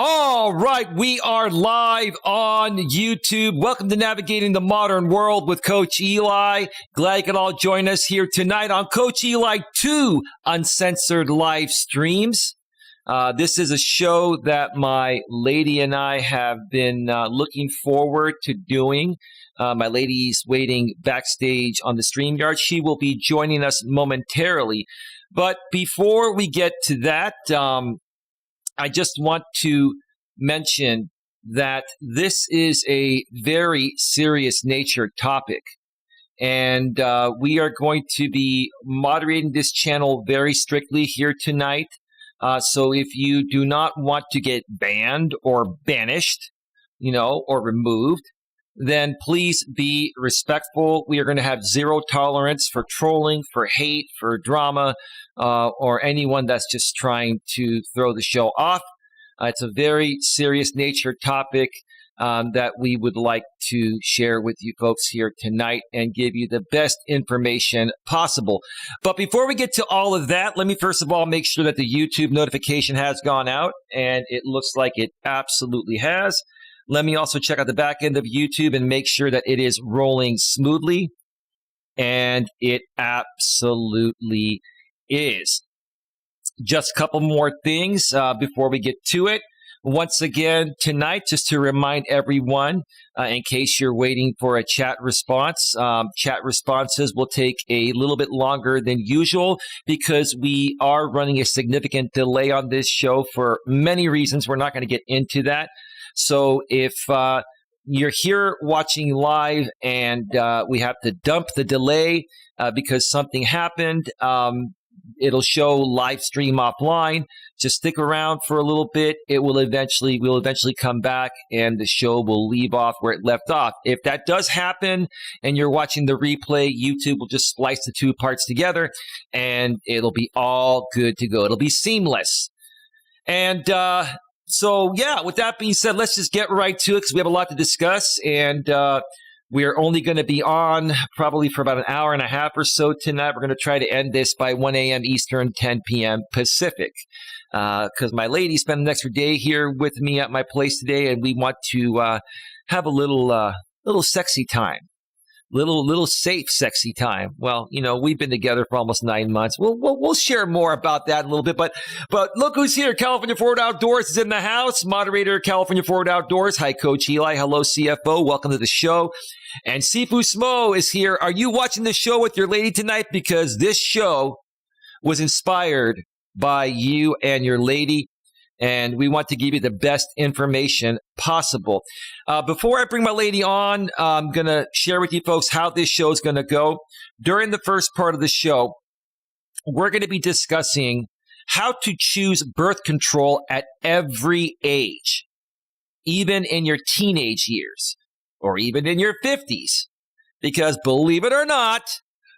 All right, we are live on YouTube. Welcome to Navigating the Modern World with Coach Eli. Glad you can all join us here tonight on Coach Eli 2 Uncensored Live Streams. This is a show that my lady and I have been looking forward to doing. My lady's waiting backstage on the StreamYard. She will be joining us momentarily. But before we get to that, I just want to mention that this is a very serious nature topic. And we are going to be moderating this channel very strictly here tonight. So if you do not want to get banned or banished, or removed, then please be respectful. We are going to have zero tolerance for trolling, for hate, for drama, or anyone that's just trying to throw the show off. It's a very serious nature topic that we would like to share with you folks here tonight and give you the best information possible. But before we get to all of that, let me first of all make sure that the YouTube notification has gone out, and it looks like it absolutely has. Let me also check out the back end of YouTube and make sure that it is rolling smoothly, and it absolutely is. Just a couple more things before we get to it. Once again, tonight, just to remind everyone, in case you're waiting for a chat response, chat responses will take a little bit longer than usual because we are running a significant delay on this show for many reasons. We're not going to get into that. So if you're here watching live and we have to dump the delay because something happened, it'll show live stream offline. Just stick around for a little bit. We'll eventually come back and the show will leave off where it left off. If that does happen and you're watching the replay, YouTube will just splice the two parts together and it'll be all good to go. It'll be seamless. And so, yeah, with that being said, let's just get right to it because we have a lot to discuss. And we're only going to be on probably for about an hour and a half or so tonight. We're going to try to end this by 1 a.m. Eastern, 10 p.m. Pacific. Because my lady spent an extra day here with me at my place today, and we want to have a little sexy time. Little safe, sexy time. Well, we've been together for almost 9 months. We'll share more about that in a little bit. But look who's here. California Forward Outdoors is in the house. Moderator, California Forward Outdoors. Hi, Coach Eli. Hello, CFO. Welcome to the show. And Sifu Smo is here. Are you watching the show with your lady tonight? Because this show was inspired by you and your lady. And we want to give you the best information possible. Before I bring my lady on, I'm going to share with you folks how this show is going to go. During the first part of the show, we're going to be discussing how to choose birth control at every age, even in your teenage years or even in your 50s. Because believe it or not,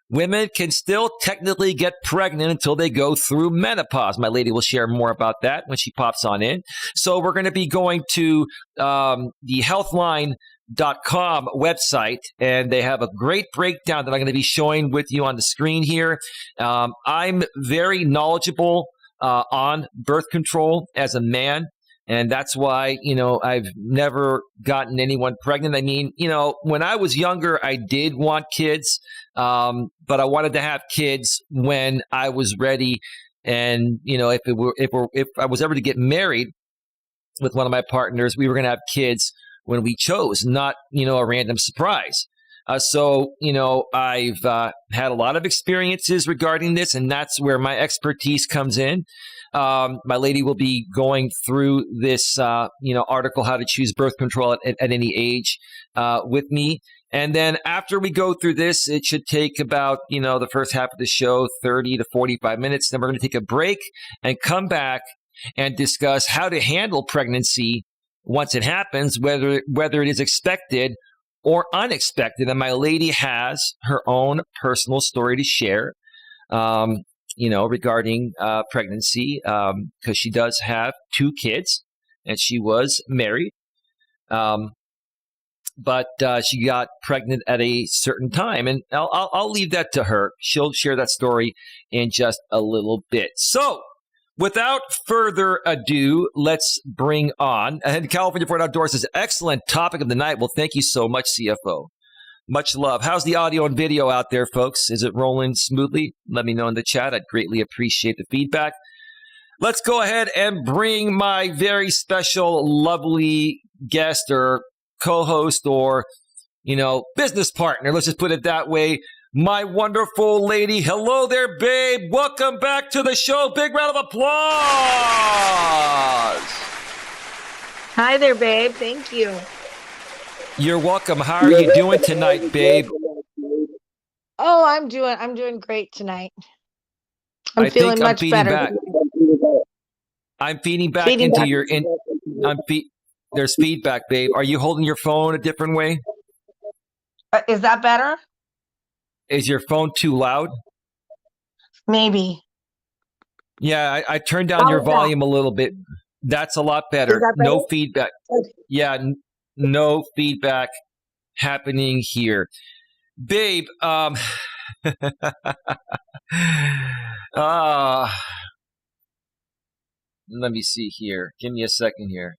women can still technically get pregnant until they go through menopause. My lady will share more about that when she pops on in. So we're going to be going to the healthline.com website, and they have a great breakdown that I'm going to be showing with you on the screen here. I'm very knowledgeable on birth control as a man. And that's why, I've never gotten anyone pregnant. I mean, when I was younger, I did want kids, but I wanted to have kids when I was ready. And, if I was ever to get married with one of my partners, we were going to have kids when we chose, not, a random surprise. So, I've had a lot of experiences regarding this, and that's where my expertise comes in. My lady will be going through this, article, How to Choose Birth Control at any age, with me. And then after we go through this, it should take about, the first half of the show, 30 to 45 minutes. Then we're going to take a break and come back and discuss how to handle pregnancy once it happens, whether it is expected or unexpected. And my lady has her own personal story to share, regarding pregnancy, because she does have 2 kids and she was married. But she got pregnant at a certain time, and I'll leave that to her. She'll share that story in just a little bit. So, without further ado, let's bring on, and California Ford Outdoors is excellent topic of the night. Well, thank you so much, CFO. Much love. How's the audio and video out there, folks? Is it rolling smoothly? Let me know in the chat. I'd greatly appreciate the feedback. Let's go ahead and bring my very special, lovely guest or co-host or, business partner. Let's just put it that way. My wonderful lady. Hello there, babe. Welcome back to the show. Big round of applause. Hi there, babe. Thank you. You're welcome. How are you doing tonight, babe? Oh, I'm doing great tonight. I'm feeling much better. Back. I'm feeding back into your. There's feedback, babe. Are you holding your phone a different way? Is that better? Is your phone too loud? Maybe. Yeah, I turned down your volume a little bit. That's a lot better. Is that better? No feedback. Okay. Yeah, no feedback happening here, babe. Let me see here. Give me a second here.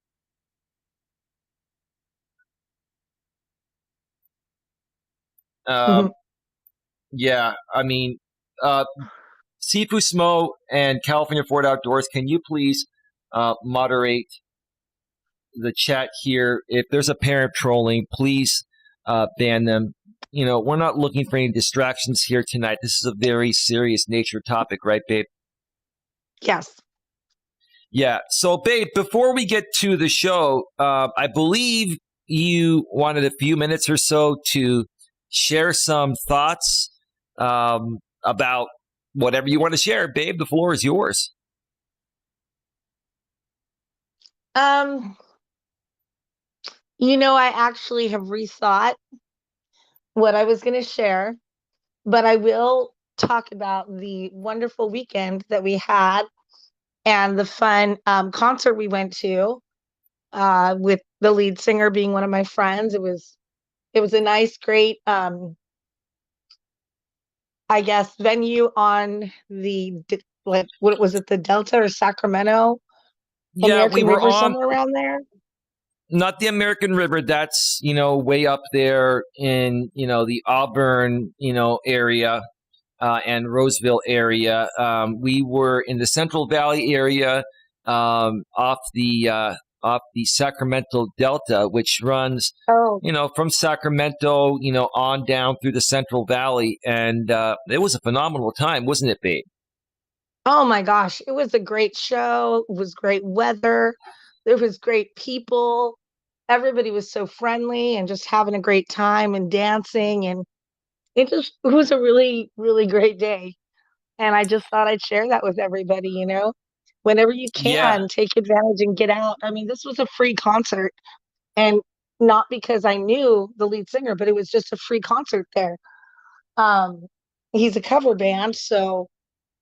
Yeah, I mean, Sifu Smo and California Ford Outdoors, can you please moderate the chat here? If there's a parent trolling, please ban them. We're not looking for any distractions here tonight. This is a very serious nature topic, right, babe? Yes. Yeah. So, babe, before we get to the show, I believe you wanted a few minutes or so to share some thoughts about whatever you want to share, babe. The floor is yours. I actually have rethought what I was going to share, but I will talk about the wonderful weekend that we had and the fun concert we went to with the lead singer being one of my friends. It was a nice, great, venue on the, what was it, the Delta or Sacramento? Yeah, American we were River, on somewhere around there. Not the American River. That's, way up there in, the Auburn, area and Roseville area. We were in the Central Valley area off the Sacramento Delta, which runs, from Sacramento, on down through the Central Valley. And it was a phenomenal time, wasn't it, babe? Oh, my gosh. It was a great show. It was great weather. There was great people. Everybody was so friendly and just having a great time and dancing. And it was a really, really great day. And I just thought I'd share that with everybody, whenever you can, take advantage and get out. I mean, this was a free concert, and not because I knew the lead singer, but it was just a free concert there. He's a cover band, so,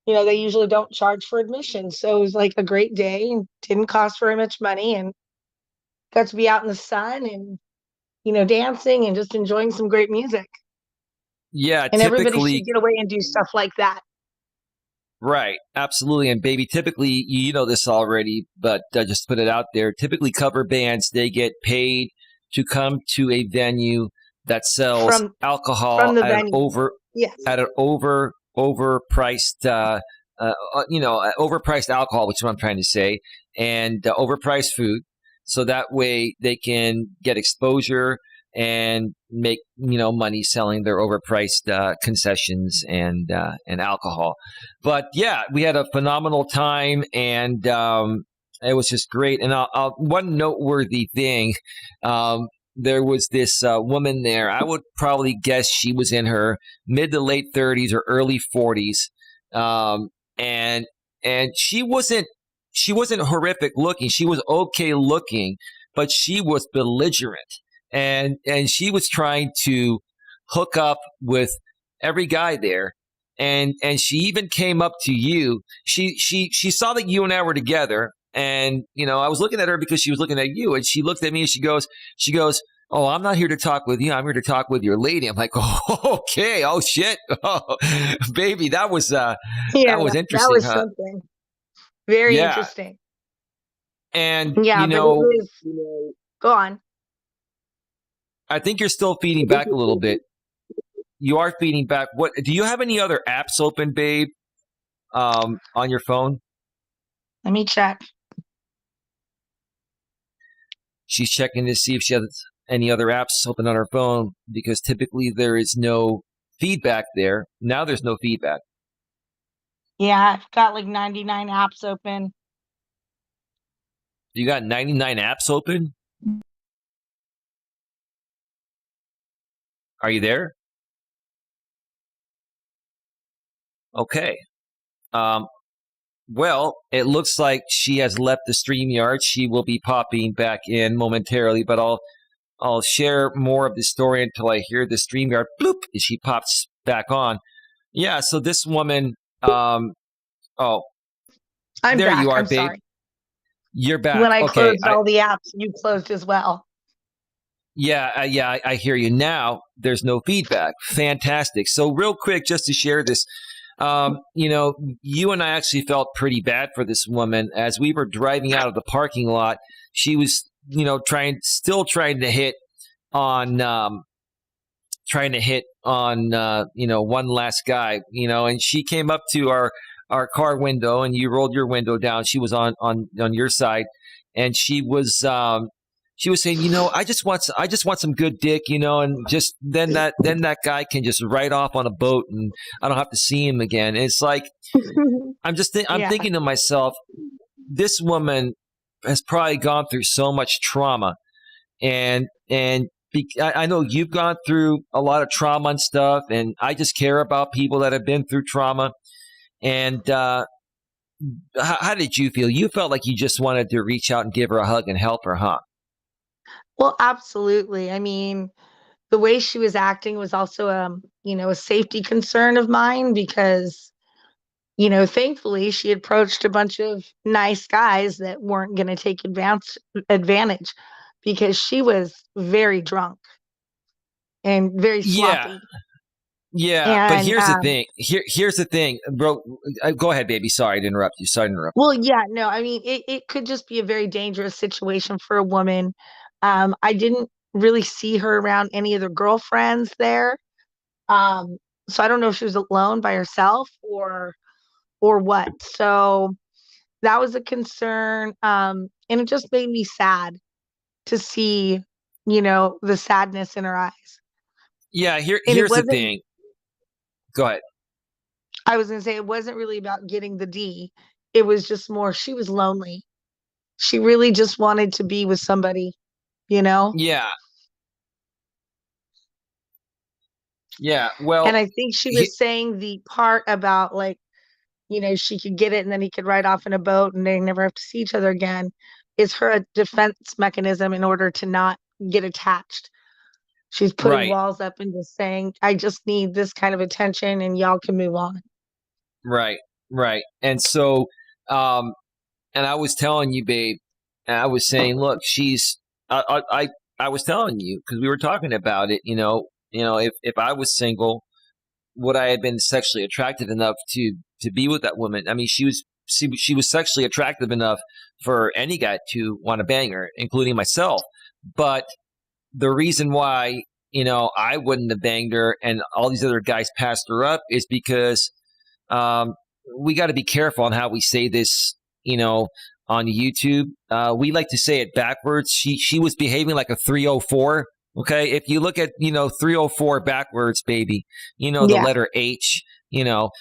they usually don't charge for admission. So it was like a great day and didn't cost very much money, and got to be out in the sun and, dancing and just enjoying some great music. Yeah. And everybody should get away and do stuff like that. Right. Absolutely. And baby, typically, you know this already, but just put it out there. Typically cover bands, they get paid to come to a venue that sells alcohol at an overpriced, overpriced alcohol, which is what I'm trying to say, and overpriced food. So that way they can get exposure and make, money selling their overpriced concessions and alcohol. But yeah, we had a phenomenal time, and it was just great. And one noteworthy thing, there was this woman there. I would probably guess she was in her mid to late 30s or early 40s, and she wasn't horrific looking. She was okay looking, but she was belligerent. And she was trying to hook up with every guy there. And she even came up to you. She saw that you and I were together. And, I was looking at her because she was looking at you. And she looked at me and she goes, "Oh, I'm not here to talk with you. I'm here to talk with your lady." I'm like, "Oh, okay. Oh, shit. Oh, baby, that was interesting. That was huh? something. Very Yeah. interesting. And, Yeah, but it was, go on. I think you're still feeding back a little bit. You are feeding back. What do you have any other apps open, babe, on your phone? Let me check. She's checking to see if she has any other apps open on her phone because typically there is no feedback there. Now there's no feedback. Yeah, I've got like 99 apps open. You got 99 apps open? Are you there? Okay. Well, it looks like she has left the StreamYard. She will be popping back in momentarily, but I'll share more of the story until I hear the StreamYard bloop as she pops back on. Yeah, so this woman, oh, I'm there back. you are, I'm babe. sorry. You're back. When I Okay. closed all the apps, you closed as well. I hear you now. There's no feedback. Fantastic. So real quick, just to share this, you and I actually felt pretty bad for this woman as we were driving out of the parking lot. She was, still trying to hit on, one last guy, and she came up to our car window and you rolled your window down. She was on your side and she was saying, I just want some good dick, and just then that guy can just ride off on a boat and I don't have to see him again. And it's like, I'm Yeah. thinking to myself, this woman has probably gone through so much trauma and I know you've gone through a lot of trauma and stuff, and I just care about people that have been through trauma. And how did you feel? You felt like you just wanted to reach out and give her a hug and help her, huh? Well, absolutely. I mean, the way she was acting was also, a safety concern of mine because, thankfully she approached a bunch of nice guys that weren't going to take advantage because she was very drunk and very Yeah, sloppy. yeah. But And here's the thing. Here's the thing, bro. Go ahead, baby. Sorry to interrupt you. Sorry to interrupt. well, yeah, no, I mean, it could just be a very dangerous situation for a woman. I didn't really see her around any of their girlfriends there. Um, so I don't know if she was alone by herself or what. So that was a concern. And it just made me sad to see, the sadness in her eyes. Yeah. And it Here's the wasn't, thing. Go ahead. I was gonna say it wasn't really about getting the D. It was just more she was lonely. She really just wanted to be with somebody, you know? Yeah. Yeah. And Well. I think she was saying the part about like, she could get it and then he could ride off in a boat and they never have to see each other again is her defense mechanism in order to not get attached. She's putting Right. walls up and just saying, I just need this kind of attention and y'all can move on. Right. Right. And so, and I was telling you, babe, and I was saying, look, I was telling you because we were talking about it. If I was single, would I have been sexually attractive enough to be with that woman? I mean, she was sexually attractive enough for any guy to want to bang her, including myself. But the reason why I wouldn't have banged her and all these other guys passed her up is because we got to be careful on how we say this, on YouTube. We like to say it backwards. She was behaving like a 304. Okay. If you look at, 304 backwards, baby, the Yeah. letter H,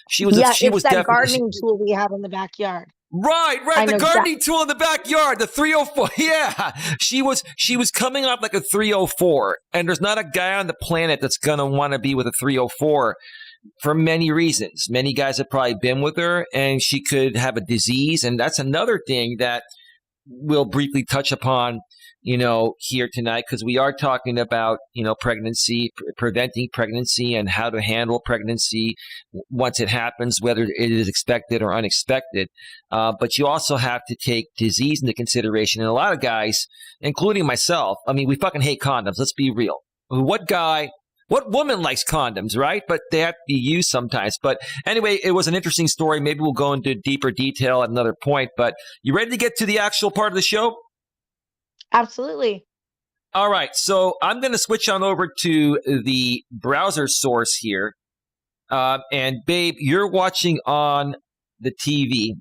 she was, Yeah, she it's was that definitely gardening tool we have in the backyard. Right. I The know gardening tool in the backyard, the 304. Yeah. She was coming off like a 304. And there's not a guy on the planet that's going to want to be with a 304 for many reasons. Many guys have probably been with her and she could have a disease. And that's another thing that we'll briefly touch upon, here tonight, because we are talking about, pregnancy, preventing pregnancy and how to handle pregnancy once it happens, whether it is expected or unexpected. But you also have to take disease into consideration. And a lot of guys, including myself, I mean, we fucking hate condoms. Let's be real. What guy What woman likes condoms, right? But they have to be used sometimes. But anyway, it was an interesting story. Maybe we'll go into deeper detail at another point. But you ready to get to the actual part of the show? Absolutely. All right. So I'm going to switch on over to the browser source here. And babe, you're watching on the TV.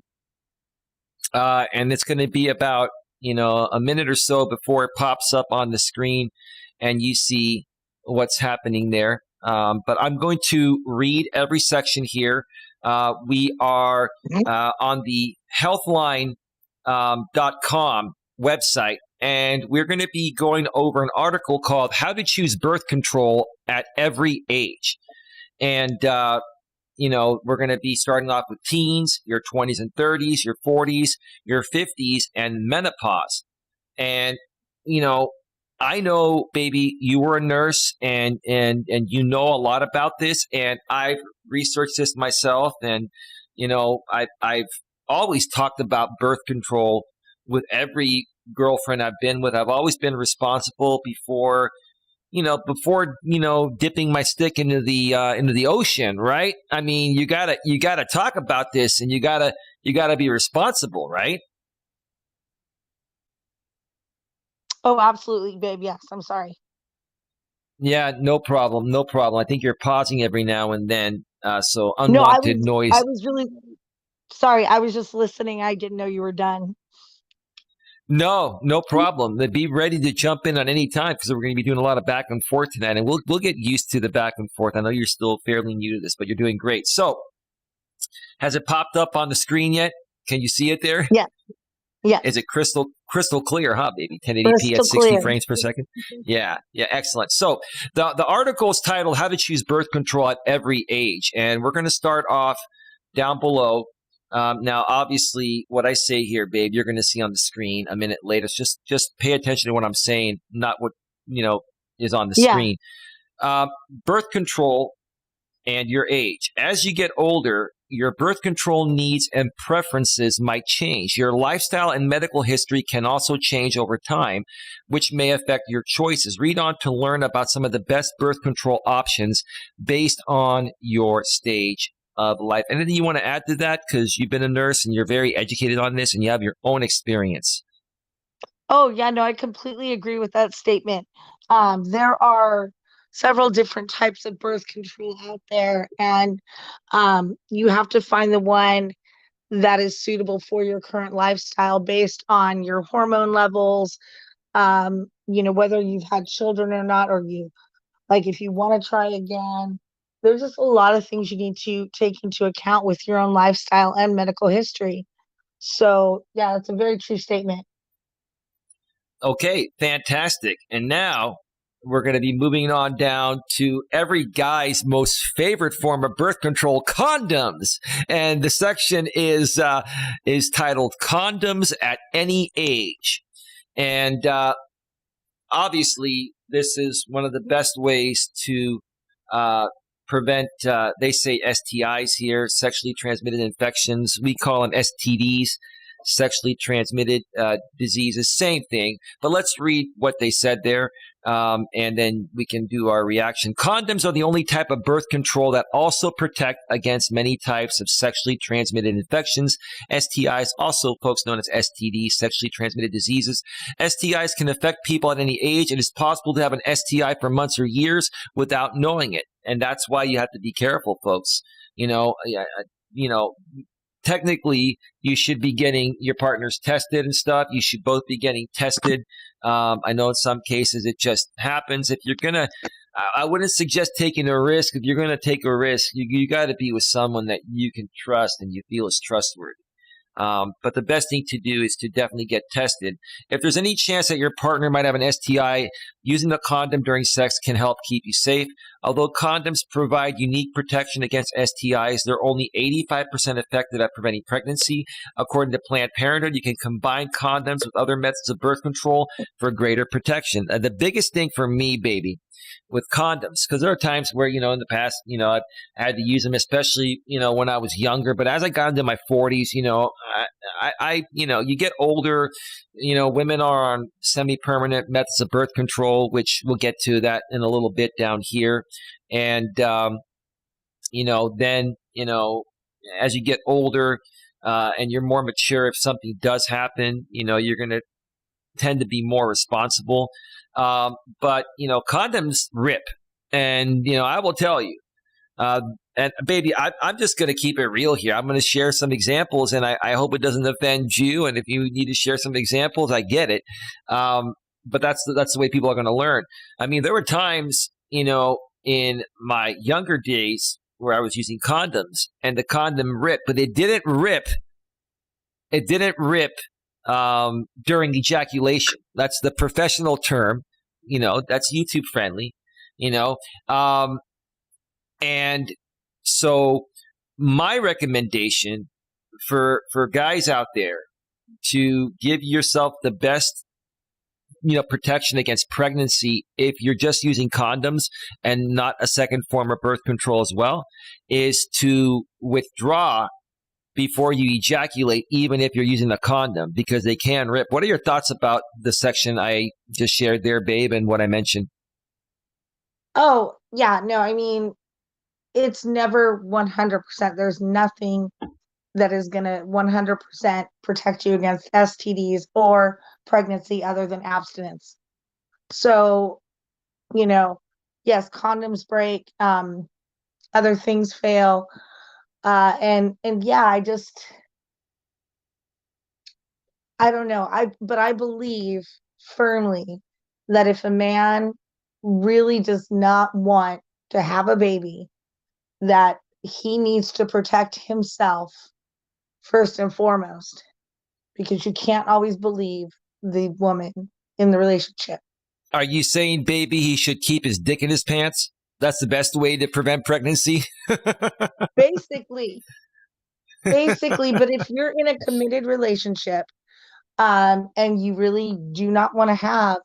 And it's going to be about, a minute or so before it pops up on the screen and you see what's happening there. But I'm going to read every section here. We are on the healthline.com website, and we're going to be going over an article called How to Choose Birth Control at Every Age. And, we're going to be starting off with teens, your 20s and 30s, your 40s, your 50s, and menopause. And, I know, baby, you were a nurse and you know a lot about this, and I've researched this myself, and I've always talked about birth control with every girlfriend I've been with. I've always been responsible before dipping my stick into the ocean, right? I mean, you gotta talk about this, and you gotta be responsible, right? Oh, absolutely, babe. Yes, I'm sorry. Yeah, no problem. No problem. I think you're pausing every now and then. So No, unwanted noise. I was really sorry. I was just listening. I didn't know you were done. No, no problem. Be ready to jump in on any time because we're going to be doing a lot of back and forth tonight, and we'll get used to the back and forth. I know you're still fairly new to this, but you're doing great. So, has it popped up on the screen yet? Can you see it there? Yeah. Yeah. Is it crystal clear, huh, baby? 1080p at 60 frames per second? Yeah, excellent. So the article is titled How to Choose Birth Control at Every Age. And we're going to start off down below. Now, obviously, what I say here, babe, you're going to see on the screen a minute later. Just pay attention to what I'm saying, not what, is on the screen. Birth control and your age. As you get older, your birth control needs and preferences might change. Your lifestyle and medical history can also change over time, which may affect your choices. Read on to learn about some of the best birth control options based on your stage of life. Anything you want to add to that? Because you've been a nurse and you're very educated on this and you have your own experience. Oh, yeah, no, I completely agree with that statement. There are several different types of birth control out there, and you have to find the one that is suitable for your current lifestyle based on your hormone levels, whether you've had children or not, or if you want to try again. There's just a lot of things you need to take into account with your own lifestyle and medical history. So, yeah, that's a very true statement. Okay, fantastic. And now we're going to be moving on down to every guy's most favorite form of birth control, condoms. And the section is titled Condoms at Any Age. And obviously, this is one of the best ways to prevent, they say STIs here, sexually transmitted infections. We call them STDs. Sexually transmitted diseases, same thing. But let's read what they said there, and then we can do our reaction. Condoms are the only type of birth control that also protect against many types of sexually transmitted infections. STIs, also folks known as STDs, sexually transmitted diseases. STIs can affect people at any age. It is possible to have an STI for months or years without knowing it, and that's why you have to be careful, folks. Technically, you should be getting your partners tested and stuff. You should both be getting tested. I know in some cases it just happens. If you're going to, I wouldn't suggest taking a risk. If you're going to take a risk, you got to be with someone that you can trust and you feel is trustworthy. But the best thing to do is to definitely get tested. If there's any chance that your partner might have an STI, using a condom during sex can help keep you safe. Although condoms provide unique protection against STIs, they're only 85% effective at preventing pregnancy. According to Planned Parenthood, you can combine condoms with other methods of birth control for greater protection. The biggest thing for me, baby, with condoms, because there are times where, in the past, I've had to use them, especially, when I was younger. But as I got into my 40s, you get older, women are on semi-permanent methods of birth control. control, which we'll get to that in a little bit down here. And, then, as you get older and you're more mature, if something does happen, you're going to tend to be more responsible. But condoms rip. And, I will tell you, and baby, I'm just going to keep it real here. I'm going to share some examples, and I hope it doesn't offend you. And if you need to share some examples, I get it. But that's the way people are going to learn. I mean, there were times, in my younger days where I was using condoms and the condom ripped, but it didn't rip. It didn't rip during ejaculation. That's the professional term. That's YouTube friendly. And so my recommendation for guys out there to give yourself the best, protection against pregnancy if you're just using condoms and not a second form of birth control as well, is to withdraw before you ejaculate, even if you're using a condom, because they can rip. What are your thoughts about the section I just shared there, babe, and what I mentioned? Oh, yeah, no, I mean, it's never 100%. There's nothing that is going to 100% protect you against STDs or pregnancy other than abstinence. So, yes, condoms break, other things fail. And yeah, I don't know. But I believe firmly that if a man really does not want to have a baby, that he needs to protect himself first and foremost, because you can't always believe the woman in the relationship. Are you saying, baby, he should keep his dick in his pants? That's the best way to prevent pregnancy? Basically, but if you're in a committed relationship, and you really do not want to have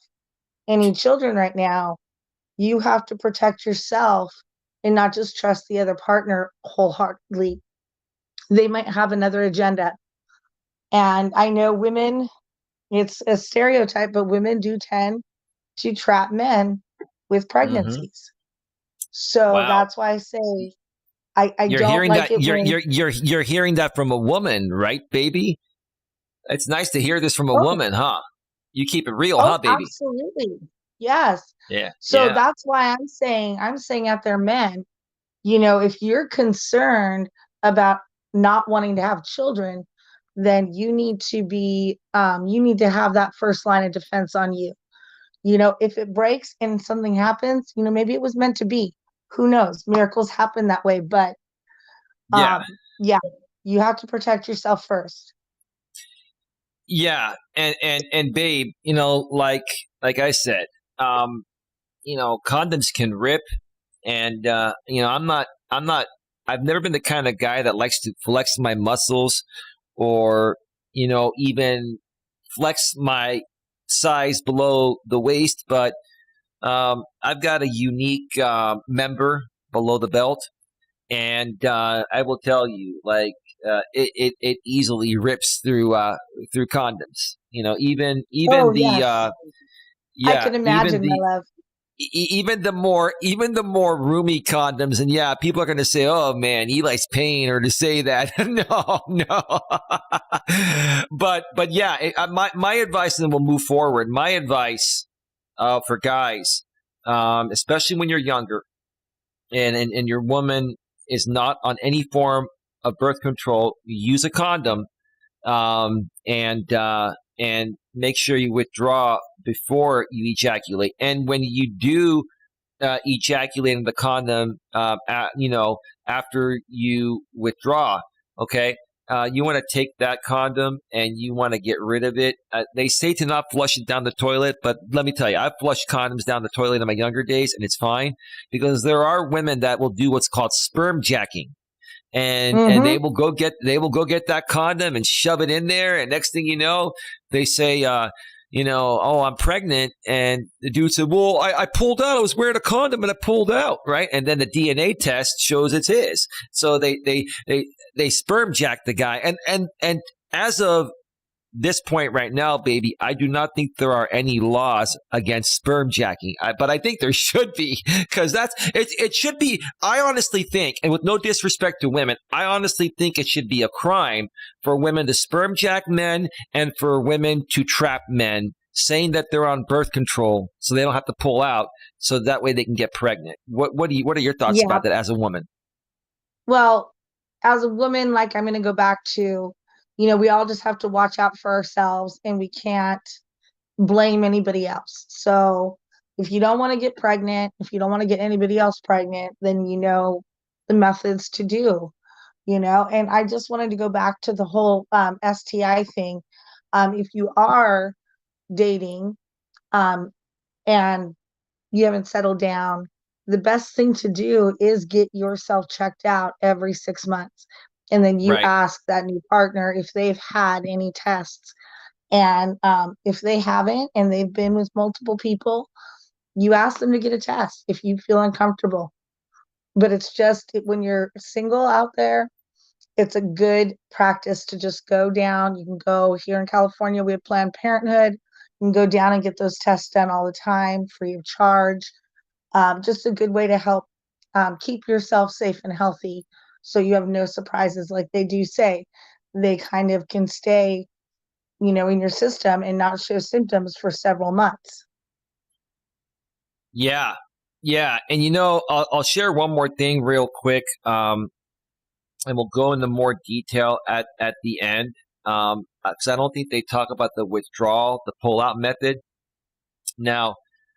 any children right now, you have to protect yourself and not just trust the other partner wholeheartedly. They might have another agenda. And I know women, it's a stereotype, but women do tend to trap men with pregnancies. So Wow. that's why I say I You're don't hearing like that, it you're hearing that from a woman, right, baby? It's nice to hear this from a woman, huh? You keep it real, huh, baby? absolutely. Yes. Yeah. So Yeah. that's why I'm saying out there, men, if you're concerned about not wanting to have children, then you need to have that first line of defense on you. If it breaks and something happens, maybe it was meant to be. Who knows? Miracles happen that way. But Yeah. yeah, you have to protect yourself first. Yeah. And babe, like I said, condoms can rip, and I've never been the kind of guy that likes to flex my muscles or, even flex my size below the waist, but I've got a unique member below the belt, and I will tell you, like, it easily rips through condoms. Even Oh, the yes. I yeah, can imagine, my love. even the more roomy condoms, and yeah, people are going to say, "Oh man, Eli's paying her to say that." No. but yeah, my advice, and then we'll move forward. My advice for guys, especially when you're younger, and your woman is not on any form of birth control, use a condom, and make sure you withdraw before you ejaculate. And when you do ejaculate in the condom, after you withdraw, okay, you want to take that condom and you want to get rid of it. They say to not flush it down the toilet, but let me tell you, I've flushed condoms down the toilet in my younger days, and it's fine, because there are women that will do what's called sperm jacking. And they will go get that condom and shove it in there, and next thing you know, they say, oh, I'm pregnant, and the dude said, well, I pulled out. I was wearing a condom and I pulled out, right? And then the DNA test shows it's his. So they sperm jack the guy, and as of this point right now, baby, I do not think there are any laws against sperm jacking, but I think there should be, because it should be. I honestly think, and with no disrespect to women, I honestly think it should be a crime for women to sperm jack men and for women to trap men, saying that they're on birth control so they don't have to pull out, so that way they can get pregnant. What are your thoughts Yeah. about that as a woman? Well, as a woman, like I'm going to go back to, we all just have to watch out for ourselves and we can't blame anybody else. So if you don't want to get pregnant, if you don't want to get anybody else pregnant, then you know the methods to do, and I just wanted to go back to the whole STI thing. If you are dating um, and you haven't settled down, the best thing to do is get yourself checked out every 6 months. And then you Right. ask that new partner if they've had any tests. And if they haven't and they've been with multiple people, you ask them to get a test if you feel uncomfortable. But it's just when you're single out there, it's a good practice to just go down. You can go here in California, we have Planned Parenthood. You can go down and get those tests done all the time, free of charge. Just a good way to help keep yourself safe and healthy so you have no surprises. Like they do say, they kind of can stay, in your system and not show symptoms for several months. Yeah. Yeah. And I'll share one more thing real quick. And we'll go into more detail at the end. Because I don't think they talk about the withdrawal, the pull-out method. Now,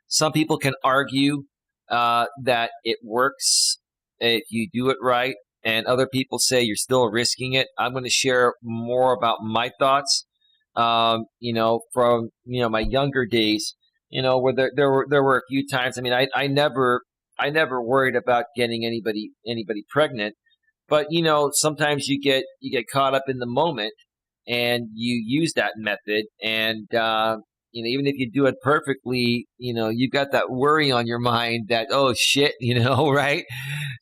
some people can argue that it works if you do it right, and other people say you're still risking it. I'm going to share more about my thoughts. From my younger days, where there were a few times. I mean, I never worried about getting anybody pregnant. But sometimes you get caught up in the moment, and you use that method, and even if you do it perfectly, you've got that worry on your mind that, oh shit, right?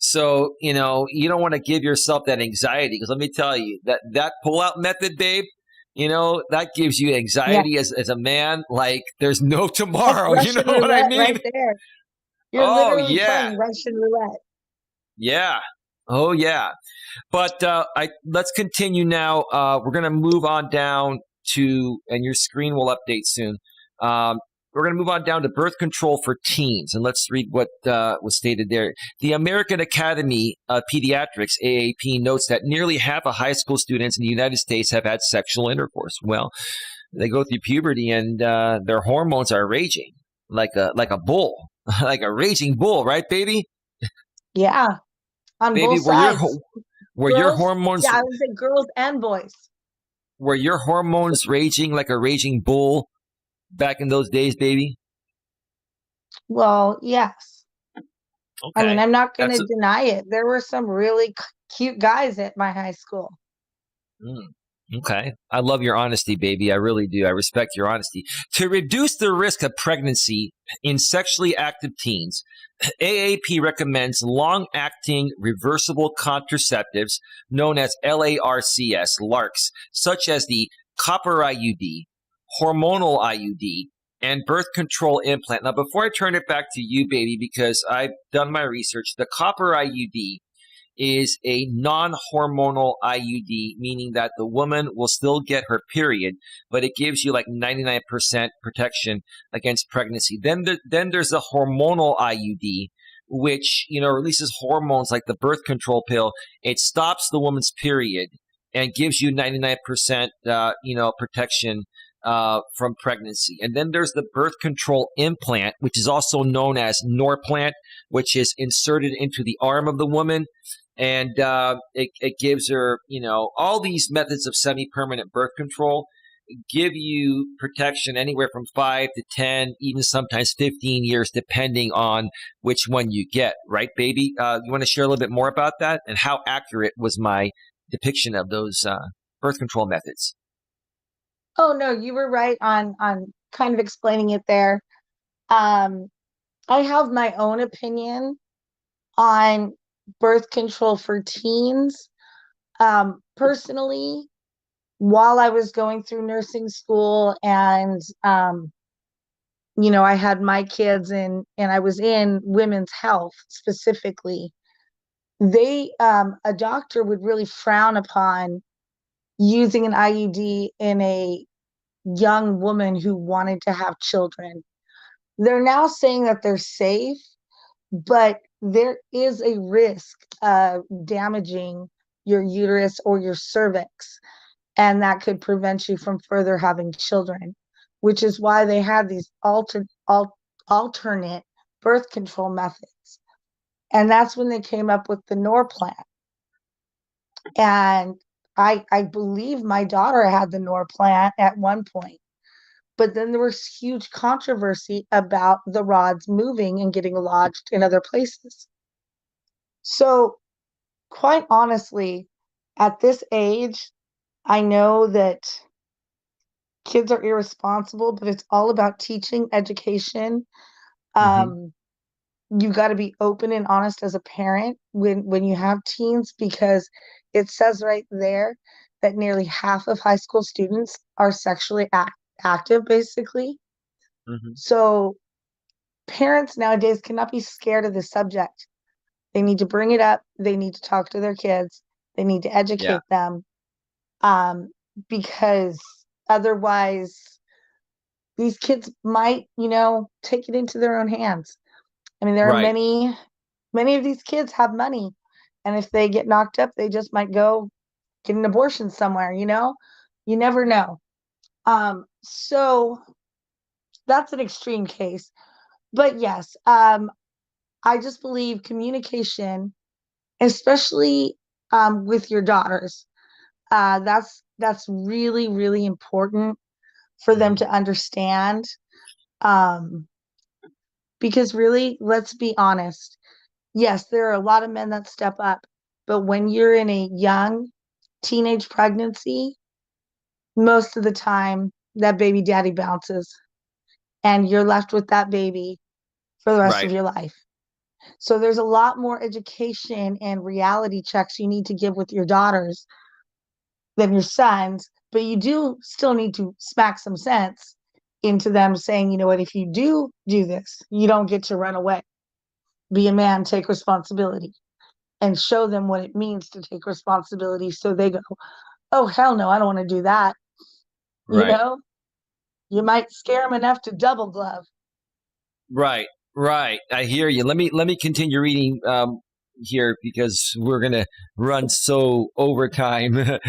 So you don't want to give yourself that anxiety, because let me tell you that pull out method, babe. That gives you Yeah, anxiety as a man, like there's no that's tomorrow. You Russian know what I roulette right mean? there. You're Oh literally yeah, playing Russian roulette. yeah, oh yeah. But let's continue now. We're going to move on down to, and your screen will update soon. We're going to move on down to birth control for teens, and let's read what was stated there. The American Academy of Pediatrics, AAP, notes that nearly half of high school students in the United States have had sexual intercourse. Well, they go through puberty, and their hormones are raging like a bull, like a raging bull, right, baby? Yeah, on Baby, both sides. were your Girls, hormones yeah, I would say girls and boys. raging like a raging bull back in those days, baby? Well, yes. I mean, Okay. I'm not going That's to deny it. There were some really cute guys at my high school. mm, okay. I love your honesty, baby. I really do. I respect your honesty. To reduce the risk of pregnancy in sexually active teens, AAP recommends long-acting reversible contraceptives known as LARCs, such as the copper IUD, hormonal IUD, and birth control implant. Now, before I turn it back to you, baby, because I've done my research, the copper IUD is a non-hormonal IUD, meaning that the woman will still get her period, but it gives you like 99% protection against pregnancy. Then there's the hormonal IUD, which releases hormones like the birth control pill. It stops the woman's period and gives you 99% protection from pregnancy. And then there's the birth control implant, which is also known as Norplant, which is inserted into the arm of the woman. And it gives her, all these methods of semi-permanent birth control give you protection anywhere from 5 to 10, even sometimes 15 years, depending on which one you get. Right, baby? You want to share a little bit more about that and how accurate was my depiction of those birth control methods? Oh no, you were right on kind of explaining it there. Um, I have my own opinion on birth control for teens. Personally, while I was going through nursing school and I had my kids and I was in women's health specifically, they a doctor would really frown upon using an IUD in a young woman who wanted to have children. They're now saying that they're safe, but there is a risk of damaging your uterus or your cervix, and that could prevent you from further having children, which is why they had these alternate birth control methods. And that's when they came up with the Norplant. And I believe my daughter had the Norplant at one point. But then there was huge controversy about the rods moving and getting lodged in other places. So, quite honestly, at this age, I know that kids are irresponsible, but it's all about teaching education. Mm-hmm. Um, you got to be open and honest as a parent when you have teens, because it says right there that nearly half of high school students are sexually active, basically. Mm-hmm. So parents nowadays cannot be scared of the subject. They need to bring it up. They need to talk to their kids. They need to Yeah. educate them, um, because otherwise these kids might, take it into their own hands. I mean, there are Right. many of these kids have money, and if they get knocked up, they just might go get an abortion somewhere, You never know. So that's an extreme case. But yes, I just believe communication, especially with your daughters, that's really, really important for them Mm-hmm. to understand. Um, because really, let's be honest. Yes, there are a lot of men that step up, but when you're in a young teenage pregnancy, most of the time that baby daddy bounces and you're left with that baby for the rest Right. of your life. So there's a lot more education and reality checks you need to give with your daughters than your sons, but you do still need to smack some sense into them, saying, you know what, if you do this, you don't get to run away. Be a man, take responsibility, and show them what it means to take responsibility, so they go, oh, hell no, I don't want to do that. You Right. know, you might scare them enough to double glove. Right. Right. I hear you. Let me continue reading here because we're gonna run so overtime.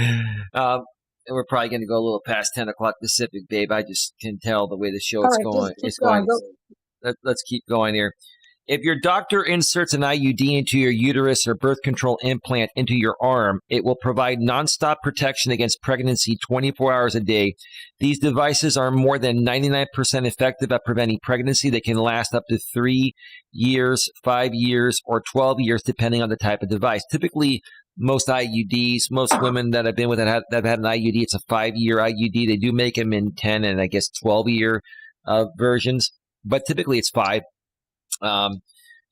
And we're probably gonna go a little past 10 o'clock Pacific, babe. I just can tell the way the show All it's right, going. just keep It's going. going. Go. Let's keep going here. If your doctor inserts an IUD into your uterus or birth control implant into your arm, it will provide nonstop protection against pregnancy 24 hours a day. These devices are more than 99% effective at preventing pregnancy. They can last up to 3 years, 5 years, or 12 years, depending on the type of device. Typically, most IUDs, most women that I've been with that have had an IUD, it's a 5-year IUD. They do make them in 10 and I guess 12-year versions, but typically it's 5. Um,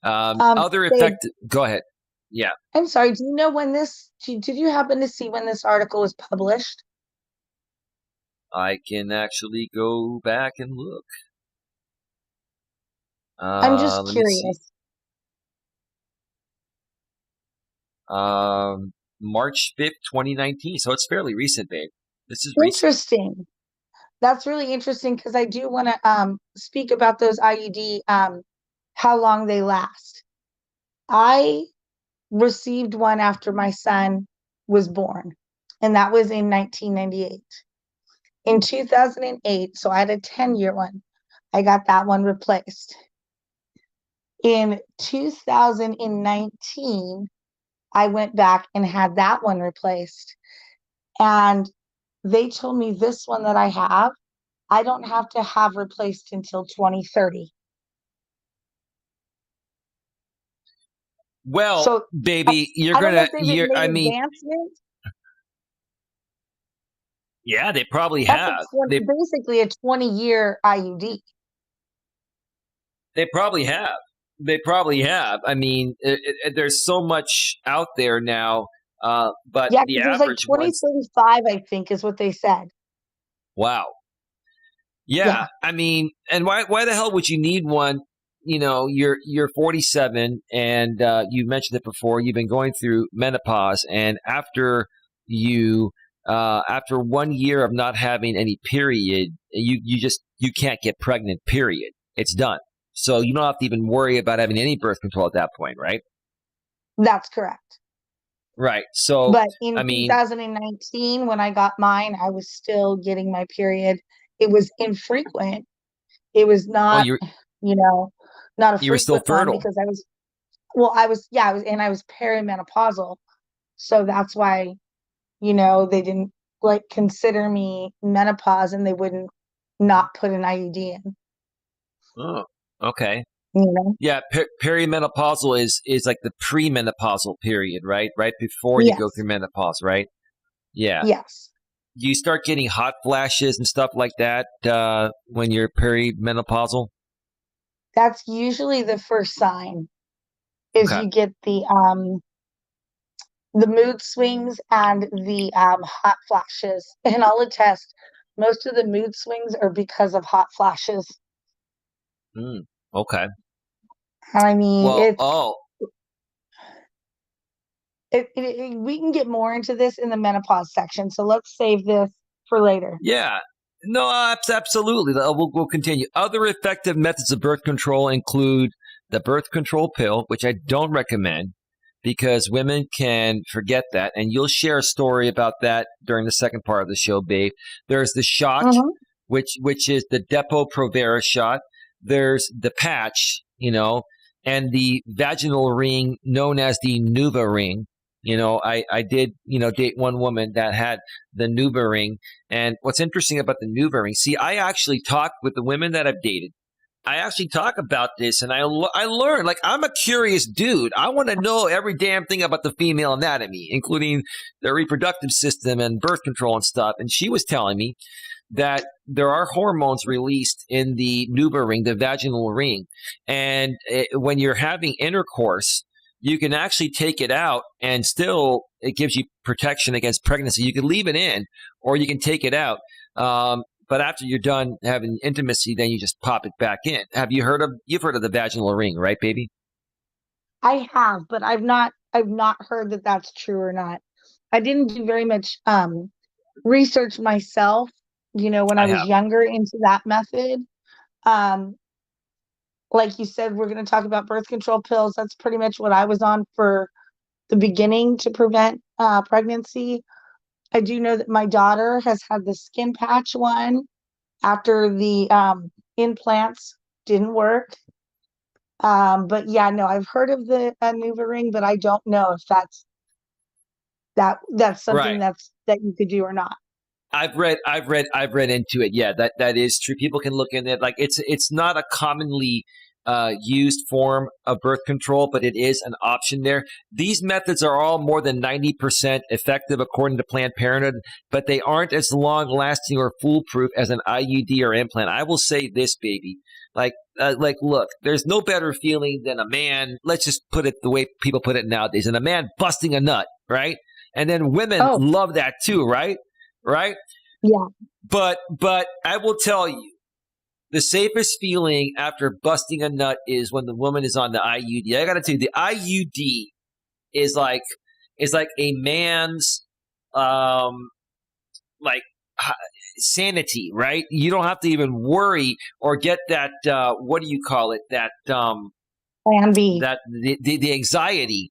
Other Babe, effective. Go ahead. Yeah, I'm sorry. Do you know when did you happen to see when this article was published? I can actually go back and look. I'm just Let me see. curious. March 5th, 2019. So it's fairly recent, babe. This is recent. Interesting. That's really interesting because I do want to speak about those IUD, how long they last. I received one after my son was born, and that was in 1998. In 2008, so I had a 10-year one, I got that one replaced. In 2019, I went back and had that one replaced. And they told me this one that I have, I don't have to have replaced until 2030. Well, So I, baby, you're I don't know gonna. if they've You're. made I mean, advancements. yeah, they probably That's have. basically a 20-year IUD. They probably have. They probably have. I mean, there's so much out there now. But Yeah, the because it was like average ones, 2035, I think, is what they said. wow. Yeah, Yeah. I mean, and why the hell would you need one? You're 47, and you mentioned it before. You've been going through menopause, and you after 1 year of not having any period, you can't get pregnant. Period. It's done. So you don't have to even worry about having any birth control at that point, right? That's correct. Right. So But I in mean, 2019, when I got mine, I was still getting my period. It was infrequent. It was well, not, you know, not a you were still frequent one fertile. because I was, and I was perimenopausal. So that's why, they didn't like consider me menopause and they wouldn't not put an IUD in, Oh, okay. you know? Yeah, perimenopausal is like the premenopausal period, right? Right before you go Yes. through menopause, right? Yeah. Yes. You start getting hot flashes and stuff like that when you're perimenopausal. That's usually the first sign is Okay. you get the mood swings and the hot flashes. And I'll attest, most of the mood swings are because of hot flashes. Mm, okay. And I mean, Well, oh, we can get more into this in the menopause section. So let's save this for later. yeah. No, absolutely. We'll continue. Other effective methods of birth control include the birth control pill, which I don't recommend because women can forget that. And you'll share a story about that during the second part of the show, babe. There's the shot, Hmm. which is the Depo-Provera shot. There's the patch, and the vaginal ring known as the Nuva ring. I did, date one woman that had the Nuva ring. And what's interesting about the Nuva ring, see, I actually talked with the women that I've dated. I actually talk about this and I learned, like, I'm a curious dude. I want to know every damn thing about the female anatomy, including the reproductive system and birth control and stuff. And she was telling me that there are hormones released in the Nuva ring, the vaginal ring. And when you're having intercourse, you can actually take it out and still it gives you protection against pregnancy. You can leave it in or you can take it out. But after you're done having intimacy, then you just pop it back in. You've heard of the vaginal ring, right, baby? I have, but I've not heard that that's true or not. I didn't do very much research myself, when I I was have. younger into that method. Um, like you said, we're going to talk about birth control pills. That's pretty much what I was on for the beginning to prevent pregnancy. I do know that my daughter has had the skin patch one after the implants didn't work. But yeah, no, I've heard of the Nuva ring, but I don't know if that's something Right. that you could do or not. I've read into it. Yeah, that is true. People can look in it. Like it's not a commonly used form of birth control, but it is an option there. These methods are all more than 90% effective according to Planned Parenthood, but they aren't as long lasting or foolproof as an IUD or implant. I will say this, baby. Look, there's no better feeling than a man. Let's just put it the way people put it nowadays, and a man busting a nut, right? And then women Oh, love that too, right? Right? yeah. But I will tell you, the safest feeling after busting a nut is when the woman is on the IUD. I got to tell you, the IUD is like a man's um like sanity, right? You don't have to even worry or get that what do you call it? Plan B. That the anxiety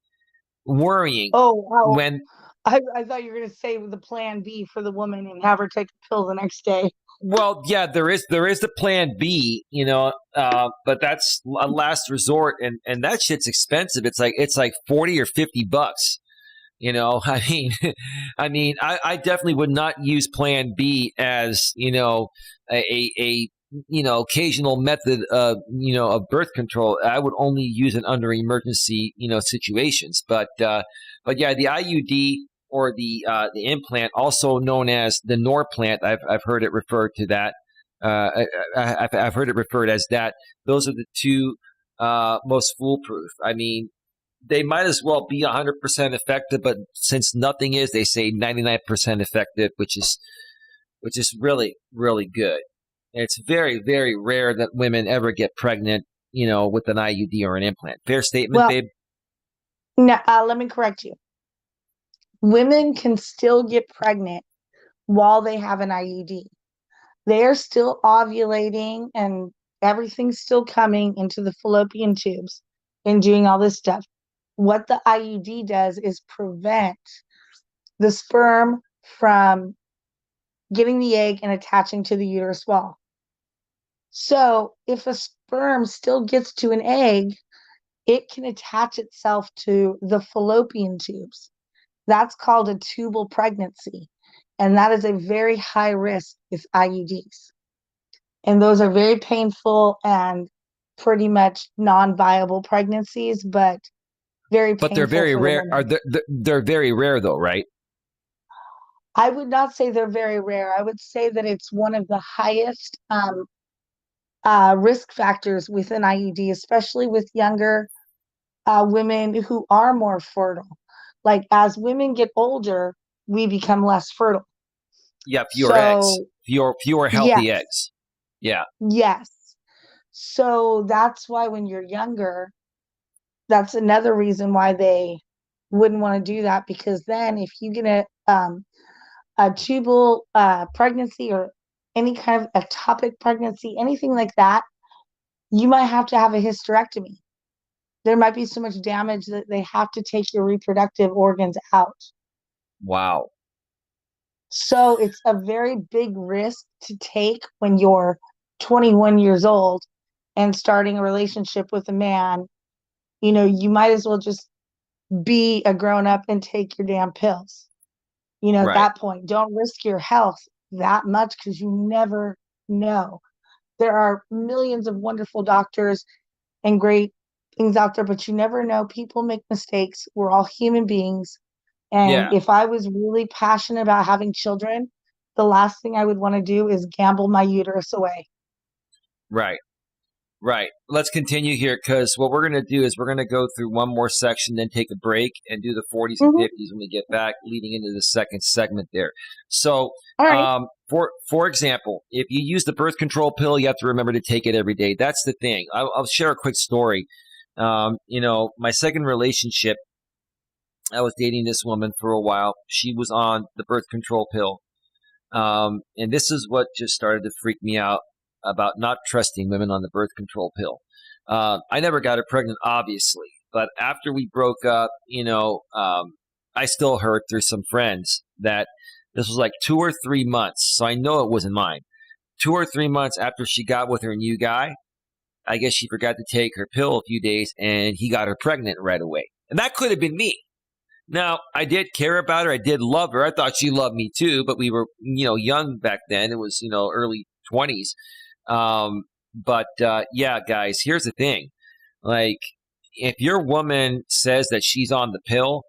worrying Oh, when I thought you were going to say the plan B for the woman and have her take a pill the next day. well, yeah, there is the plan B, but that's a last resort, and that shit's expensive. It's like $40 or $50. I definitely would not use Plan B as a occasional method of birth control. I would only use it under emergency situations. But yeah, the IUD or the implant, also known as the Norplant, I've heard it referred to that. I've heard it referred as that. Those are the two most foolproof. I mean, they might as well be 100% effective, but since nothing is, they say 99% effective, which is really, really good. And it's very, very rare that women ever get pregnant, with an IUD or an implant. Fair statement, Well, babe? no, let me correct you. Women can still get pregnant while they have an IUD. They're still ovulating and everything's still coming into the fallopian tubes and doing all this stuff. What the IUD does is prevent the sperm from getting the egg and attaching to the uterus wall. So if a sperm still gets to an egg, it can attach itself to the fallopian tubes. That's called a tubal pregnancy. And that is a very high risk with IUDs. And those are very painful and pretty much non-viable pregnancies, but very But they're painful very for the rare. woman. They're very rare, though, right? I would not say they're very rare. I would say that it's one of the highest risk factors with an IUD, especially with younger women who are more fertile. Like as women get older, we become less fertile. Yeah, fewer eggs, So fewer healthy yes, eggs. Yeah, yes. So that's why when you're younger, that's another reason why they wouldn't want to do that, because then if you get a tubal pregnancy or any kind of ectopic pregnancy, anything like that, you might have to have a hysterectomy. There might be so much damage that they have to take your reproductive organs out. wow. So it's a very big risk to take when you're 21 years old and starting a relationship with a man. You might as well just be a grown up and take your damn pills. At Right. that point, don't risk your health that much because you never know. There are millions of wonderful doctors and great things out there, but you never know. People make mistakes. We're all human beings. And Yeah. if I was really passionate about having children, the last thing I would want to do is gamble my uterus away. Right. Right. Let's continue here because what we're going to do is we're going to go through one more section, then take a break and do the 40s and Mm-hmm. 50s when we get back, leading into the second segment there. So, All right. for example, if you use the birth control pill, you have to remember to take it every day. That's the thing. I'll share a quick story. My second relationship, I was dating this woman for a while. She was on the birth control pill. And this is what just started to freak me out about not trusting women on the birth control pill. I never got her pregnant, obviously, but after we broke up, I still heard through some friends that this was like 2 or 3 months. So I know it wasn't mine. 2 or 3 months after she got with her new guy, I guess she forgot to take her pill a few days and he got her pregnant right away. And that could have been me. Now, I did care about her. I did love her. I thought she loved me too, but we were, young back then. It was, early 20s. Yeah, guys, here's the thing. Like, if your woman says that she's on the pill,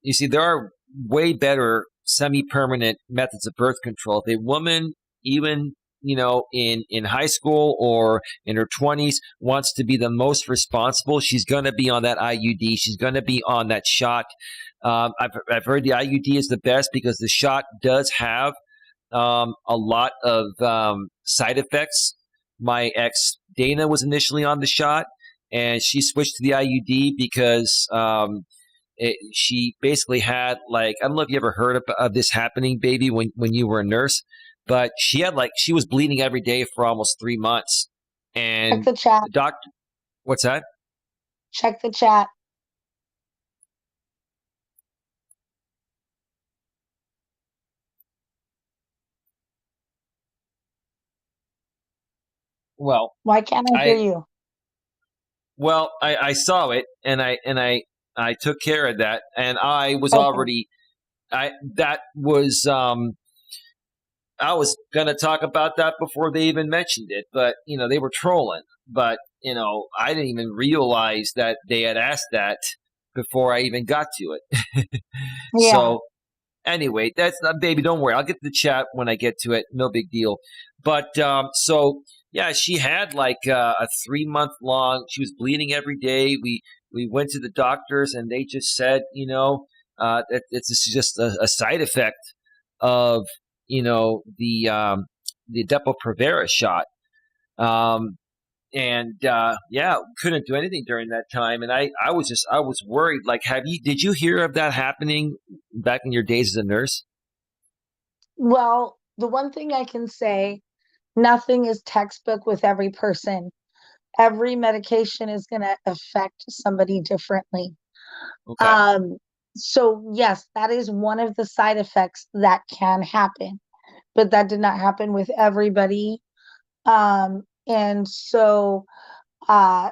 you see, there are way better semi-permanent methods of birth control. If a woman, even in high school or in her 20s, wants to be the most responsible, she's going to be on that IUD. She's going to be on that shot. I've heard the IUD is the best because the shot does have a lot of side effects. My ex Dana was initially on the shot, and she switched to the IUD because she basically had, like, I don't know if you ever heard of this happening, baby, when you were a nurse, but she was bleeding every day for almost 3 months, Check and the chat. the doctor, what's that? Check the chat. Well, Why can't I hear I you? I saw it and I took care of that, and I was Okay. already I that was I was gonna talk about that before they even mentioned it, but they were trolling. But I didn't even realize that they had asked that before I even got to it. Yeah. So anyway, that's not, baby. Don't worry, I'll get to the chat when I get to it. No big deal. But so yeah, she had like a 3 month long. She was bleeding every day. we went to the doctors, and they just said, that it's just a side effect of, the Depo-Provera shot. Yeah, couldn't do anything during that time. And I was worried. Like, did you hear of that happening back in your days as a nurse? Well, the one thing I can say, nothing is textbook with every person. Every medication is going to affect somebody differently. Okay. Um, so yes, that is one of the side effects that can happen, but that did not happen with everybody. And so uh,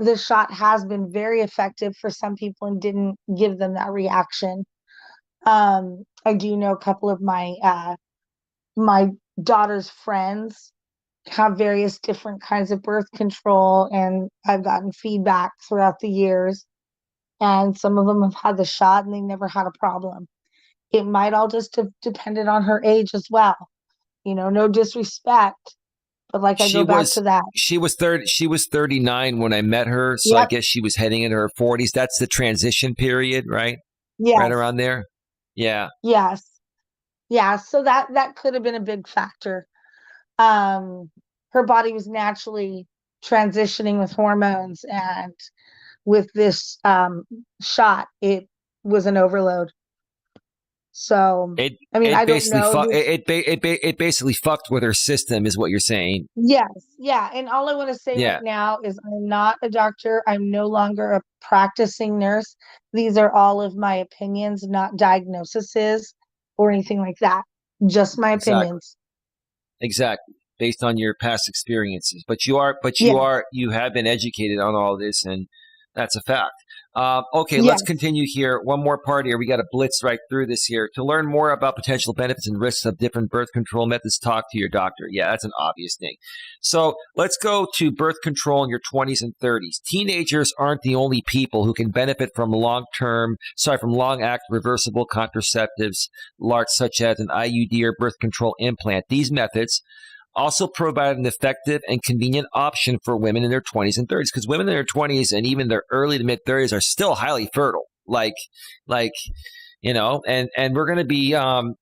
the shot has been very effective for some people and didn't give them that reaction. I do know a couple of my daughter's friends have various different kinds of birth control, and I've gotten feedback throughout the years. And some of them have had the shot and they never had a problem. It might all just have depended on her age as well. No disrespect, but like I She go back to was that. she was 39 when I met her, so I Yep. guess she was heading into her 40s. That's the transition period, right? Right Yes. around there. Yeah. Yes. Yeah. So that could have been a big factor. Um, Her body was naturally transitioning with hormones, and with this shot, it was an overload. So, It I mean, it I don't basically know this. it basically fucked with her system, is what you're saying. Yes, yeah. And all I want to say right Yeah. now is I'm not a doctor. I'm no longer a practicing nurse. These are all of my opinions, not diagnoses or anything like that. Just my Exactly. opinions. Exactly. Based on your past experiences. Yes, You have been educated on all this, and that's a fact. Okay, let's yes, continue here. One more part here. We got to blitz right through this here. To learn more about potential benefits and risks of different birth control methods, talk to your doctor. Yeah, that's an obvious thing. So let's go to birth control in your 20s and 30s. Teenagers aren't the only people who can benefit from from long-act reversible contraceptives, such as an IUD or birth control implant. These methods also provide an effective and convenient option for women in their 20s and 30s, because women in their 20s and even their early to mid 30s are still highly fertile. Like, and we're going to be, helping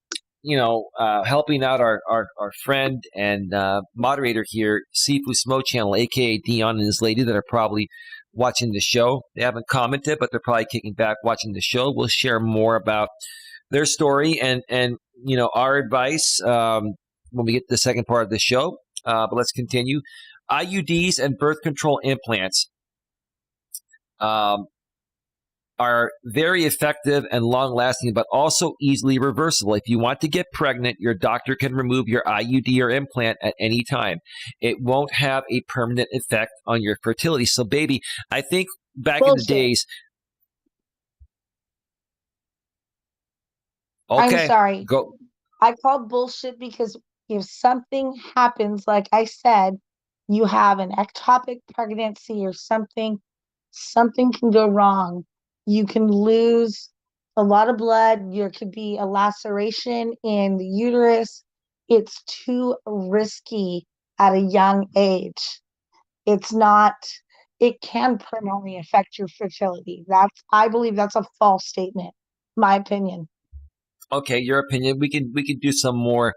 out our friend and moderator here, Sifu Smo Channel, aka Dion and his lady, that are probably watching the show. They haven't commented, but they're probably kicking back watching the show. We'll share more about their story and our advice when we get to the second part of the show. But let's continue. IUDs and birth control implants um, are very effective and long lasting, but also easily reversible. If you want to get pregnant, your doctor can remove your IUD or implant at any time. It won't have a permanent effect on your fertility. So, baby, I think back in the bullshit. days, I'm okay, sorry. go. I call bullshit because if something happens, like I said, you have an ectopic pregnancy or something can go wrong. You can lose a lot of blood. There could be a laceration in the uterus. It's too risky at a young age. It's not, it can permanently affect your fertility. I believe that's a false statement, my opinion. Okay, your opinion. We can do some more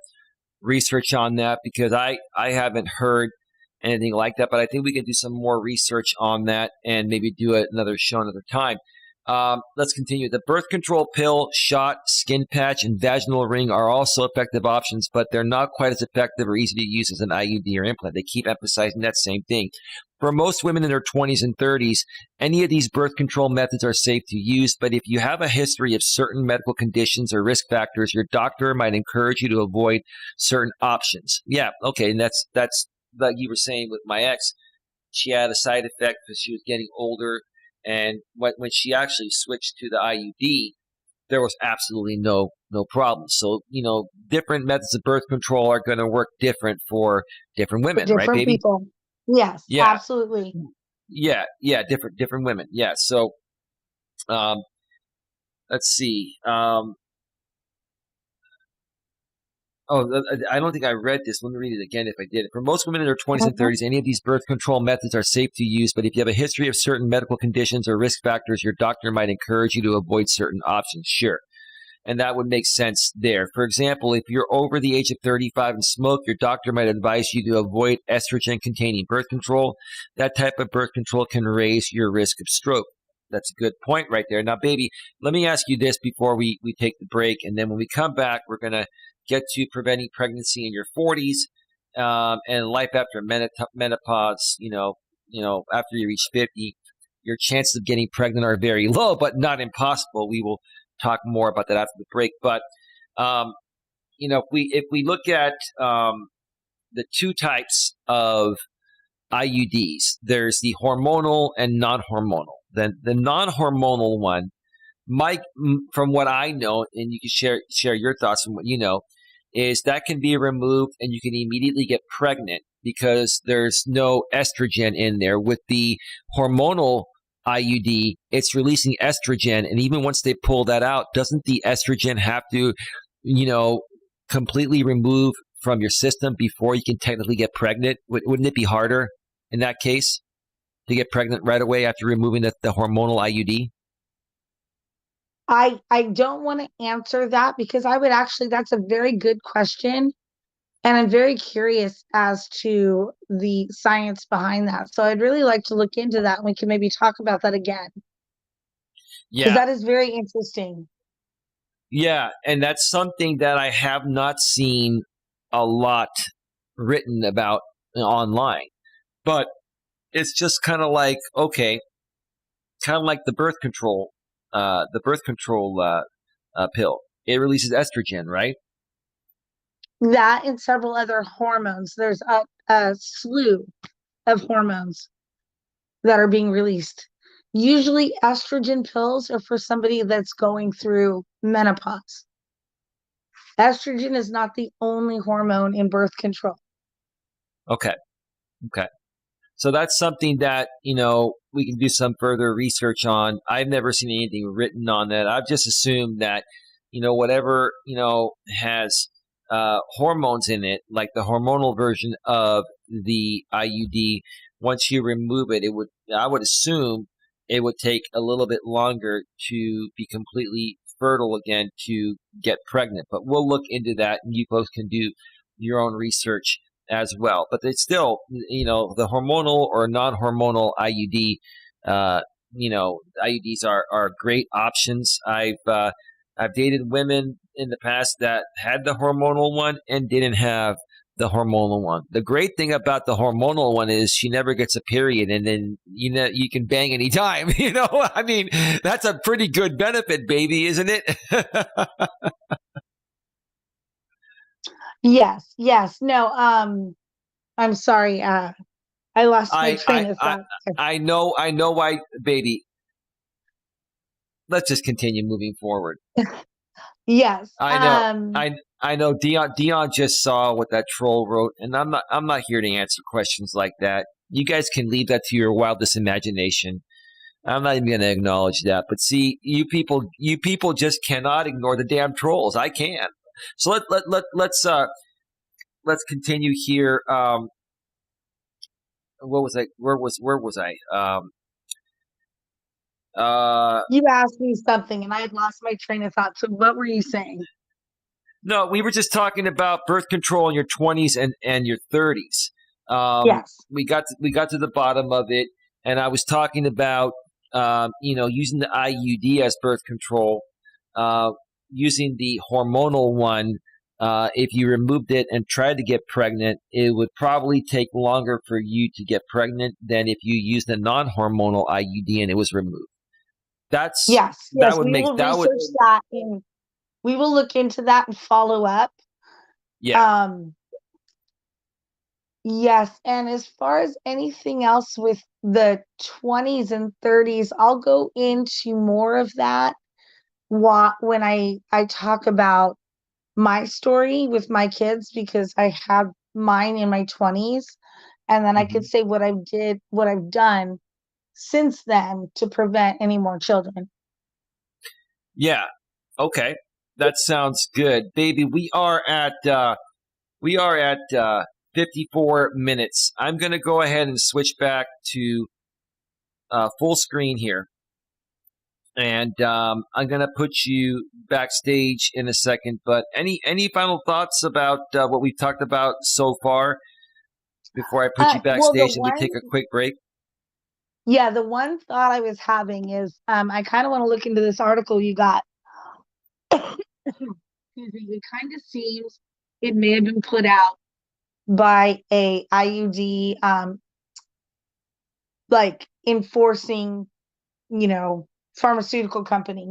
research on that, because I haven't heard anything like that, but I think we can do some more research on that and maybe do another show another time. Let's continue. The birth control pill, shot, skin patch, and vaginal ring are also effective options, but they're not quite as effective or easy to use as an IUD or implant. They keep emphasizing that same thing. For most women in their 20s and 30s, any of these birth control methods are safe to use, but if you have a history of certain medical conditions or risk factors, your doctor might encourage you to avoid certain options. Yeah, okay, and that's like you were saying with my ex. She had a side effect because she was getting older, and when she actually switched to the IUD, there was absolutely no problem. So different methods of birth control are going to work different for different For women, right, different baby? people. Yes, Yeah, absolutely. yeah, different women. Yeah. So um, let's see. I don't think I read this. Let me read it again if I did. For most women in their 20s and Mhm. 30s, any of these birth control methods are safe to use, but if you have a history of certain medical conditions or risk factors, your doctor might encourage you to avoid certain options. Sure. And that would make sense there. For example, if you're over the age of 35 and smoke, your doctor might advise you to avoid estrogen containing birth control. That type of birth control can raise your risk of stroke. That's a good point right there. Now, baby, let me ask you this before we take the break. And then when we come back, we're going to get to preventing pregnancy in your 40s and life after menopause. After you reach 50, your chances of getting pregnant are very low, but not impossible. We will talk more about that after the break. But um, if we look at the two types of IUDs, there's the hormonal and non-hormonal. Then the non-hormonal one, Mike, from what I know, and you can share your thoughts on what you know, is that can be removed and you can immediately get pregnant because there's no estrogen in there. With the hormonal IUD, it's releasing estrogen, and even once they pull that out, doesn't the estrogen have to, you know, completely remove from your system before you can technically get pregnant? Wouldn't it be harder in that case to get pregnant right away after removing the hormonal IUD? I don't want to answer that because I would actually, that's a very good question. And I'm very curious as to the science behind that. So I'd really like to look into that and we can maybe talk about that again because Yeah, that is very interesting. yeah, and that's something that I have not seen a lot written about online. But it's just kind of like, okay, kind of like the birth control pill. It releases estrogen, right? That and several other hormones. There's a slew of hormones that are being released. Usually, estrogen pills are for somebody that's going through menopause. Estrogen is not the only hormone in birth control. Okay, okay. So that's something that, we can do some further research on. I've never seen anything written on that. I've just assumed that, whatever, has hormones in it, like the hormonal version of the IUD, once you remove it, I would assume it would take a little bit longer to be completely fertile again to get pregnant. But we'll look into that and you folks can do your own research as well. But it's still, the hormonal or non-hormonal IUD, IUDs are great options. I've dated women in the past that had the hormonal one and didn't have the hormonal one. The great thing about the hormonal one is she never gets a period, and then you can bang anytime. I mean, that's a pretty good benefit, baby, isn't it? Yes, yes. No, I'm sorry. I lost my I train I of I thought. I know why, baby. Let's just continue moving forward. Yes. I know, I know. Dion just saw what that troll wrote, and I'm not here to answer questions like that. You guys can leave that to your wildest imagination. I'm not even going to acknowledge that. But see, you people just cannot ignore the damn trolls. I can. So let's continue here. What was I? Where was I? Uh, You asked me something and I had lost my train of thought. So what were you saying? No, we were just talking about birth control in your 20s and your 30s. Yes. We got to the bottom of it, and I was talking about using the IUD as birth control, uh, using the hormonal one. If you removed it and tried to get pregnant, it would probably take longer for you to get pregnant than if you used a non-hormonal IUD and it was removed. That's Yes. that Yes. would We make will that would research that and we will look into that and follow up. yeah. Um, yes. And as far as anything else with the 20s and 30s, I'll go into more of that when I talk about my story with my kids because I had mine in my 20s and then I could Mhm. say what I've done since then to prevent any more children. Yeah. Okay. That sounds good, baby. We are at 54 minutes. I'm going to go ahead and switch back to full screen here. And I'm going to put you backstage in a second. But any final thoughts about what we've talked about so far before I put you Well, backstage and we take a quick break? yeah, the one thought I was having is I kind of want to look into this article you got. Excuse me. It kind of seems it may have been put out by a IUD like enforcing, pharmaceutical company,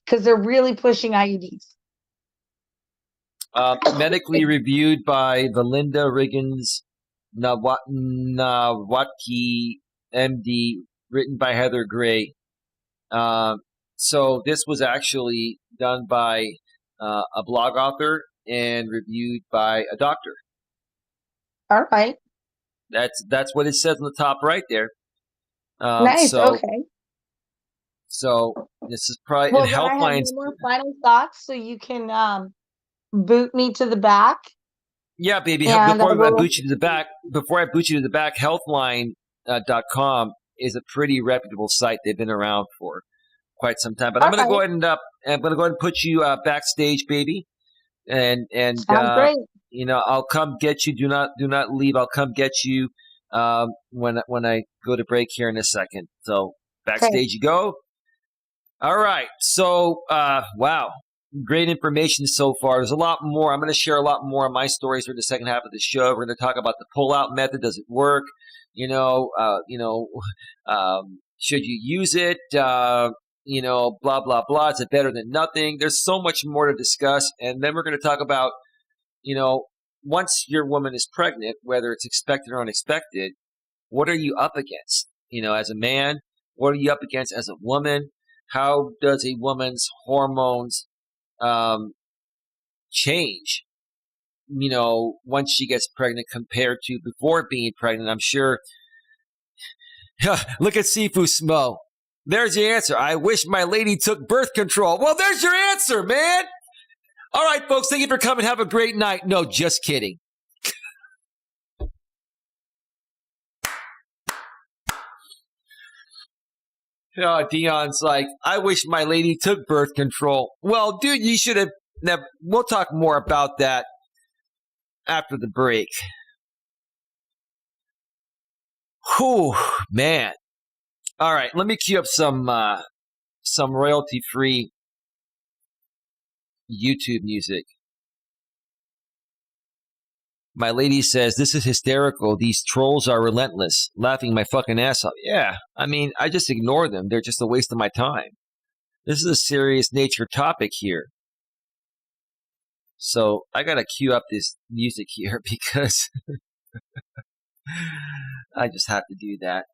because they're really pushing IUDs. Medically reviewed by Valinda Riggins Nawatki, MD, written by Heather Gray. So this was actually done by a blog author and reviewed by a doctor. All right. That's what it says on the top right there. Nice. Okay. So this is probably Well, in then I have Healthline's. no more final thoughts, so you can boot me to the back. Yeah, baby. And Before I boot you to the back, Healthline.com is a pretty reputable site. They've been around for quite some time. But I'm going to go ahead and put you backstage, baby. And sounds great. I'll come get you. Do not leave. I'll come get you when I go to break here in a second. So backstage you go. All right. So wow. Great information so far. There's a lot more. I'm going to share a lot more of my stories for the second half of the show. We're going to talk about the pull-out method. Does it work? Should you use it? Blah, blah, blah. Is it better than nothing? There's so much more to discuss. And then we're going to talk about, once your woman is pregnant, whether it's expected or unexpected, what are you up against? As a man, what are you up against as a woman? How does a woman's hormones change, once she gets pregnant compared to before being pregnant? I'm sure. Look at Sifu Smo. There's your answer. I wish my lady took birth control. Well, there's your answer, man. All right, folks. Thank you for coming. Have a great night. No, just kidding. Dion's like, I wish my lady took birth control. Well, dude, you should have never. We'll talk more about that after the break. Whew, man. All right, let me cue up some royalty-free YouTube music. My lady says, this is hysterical. These trolls are relentless, laughing my fucking ass off. Yeah, I mean, I just ignore them. They're just a waste of my time. This is a serious nature topic here. So I got to cue up this music here because I just have to do that.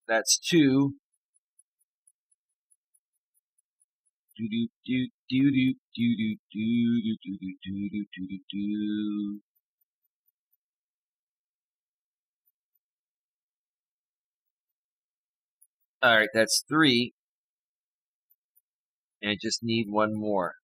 That's 2. All right, that's 3. And I just need one more.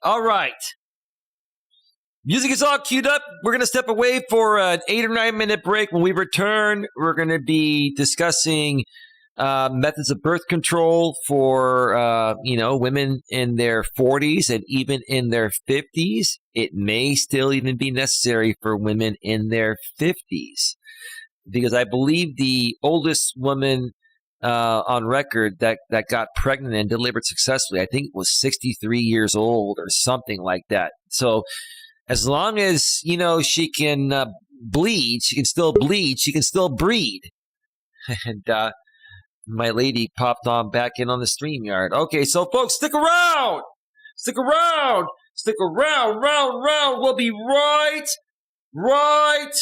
All right. Music is all queued up. We're going to step away for an 8 or 9 minute break. When we return, we're going to be discussing methods of birth control for, women in their 40s and even in their 50s. It may still even be necessary for women in their 50s. Because I believe the oldest woman on record that got pregnant and delivered successfully, I think it was 63 years old or something like that. So as long as, she can bleed, she can still bleed, she can still breed. And my lady popped on back in on the StreamYard. Okay, so folks, stick around. Stick around. Stick around, round. We'll be right back.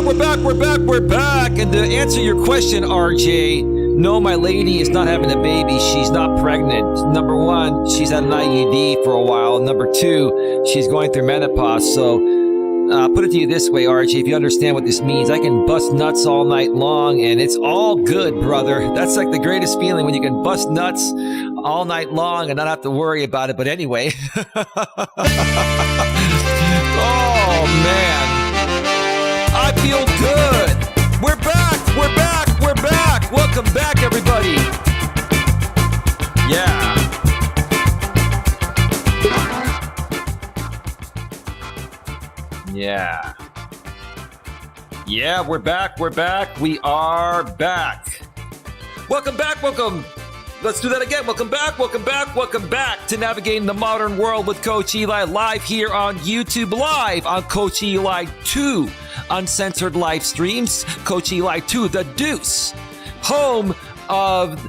We're back. And to answer your question, RJ, no, my lady is not having a baby. She's not pregnant. Number one, she's had an IUD for a while. Number two, she's going through menopause. So, put it to you this way, RJ, if you understand what this means, I can bust nuts all night long, and it's all good, brother. That's like the greatest feeling when you can bust nuts all night long and not have to worry about it. But anyway. Oh, man. I feel good. We're back. Welcome back, everybody. Yeah. Yeah, we're back. We are back. Welcome back. Let's do that again. Welcome back to Navigating the Modern World with Coach Eli, live here on YouTube, live on Coach Eli 2 Uncensored Live Streams. Coach Eli 2, the Deuce, home of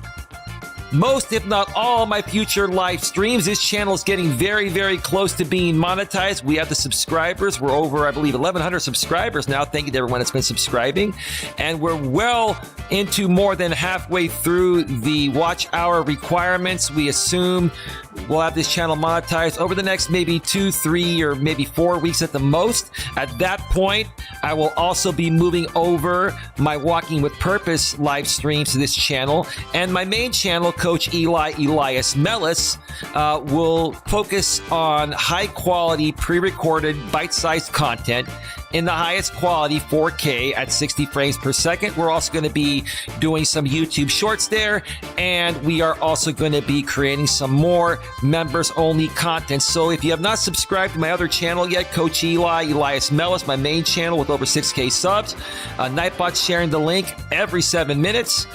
most, if not all, my future live streams. This channel is getting very, very close to being monetized. We have the subscribers. We're over, I believe, 1,100 subscribers now. Thank you to everyone that's been subscribing. And we're well into more than halfway through the watch hour requirements. We assume we'll have this channel monetized over the next maybe 2, 3, or maybe 4 weeks at the most. At that point, I will also be moving over my Walking with Purpose live streams to this channel. And my main channel, Coach Eli, Elias Melas, will focus on high-quality, pre-recorded, bite-sized content in the highest quality 4K at 60 frames per second. We're also going to be doing some YouTube shorts there, and we are also going to be creating some more members-only content. So if you have not subscribed to my other channel yet, Coach Eli, Elias Melas, my main channel with over 6K subs, Nightbot's sharing the link every 7 minutes,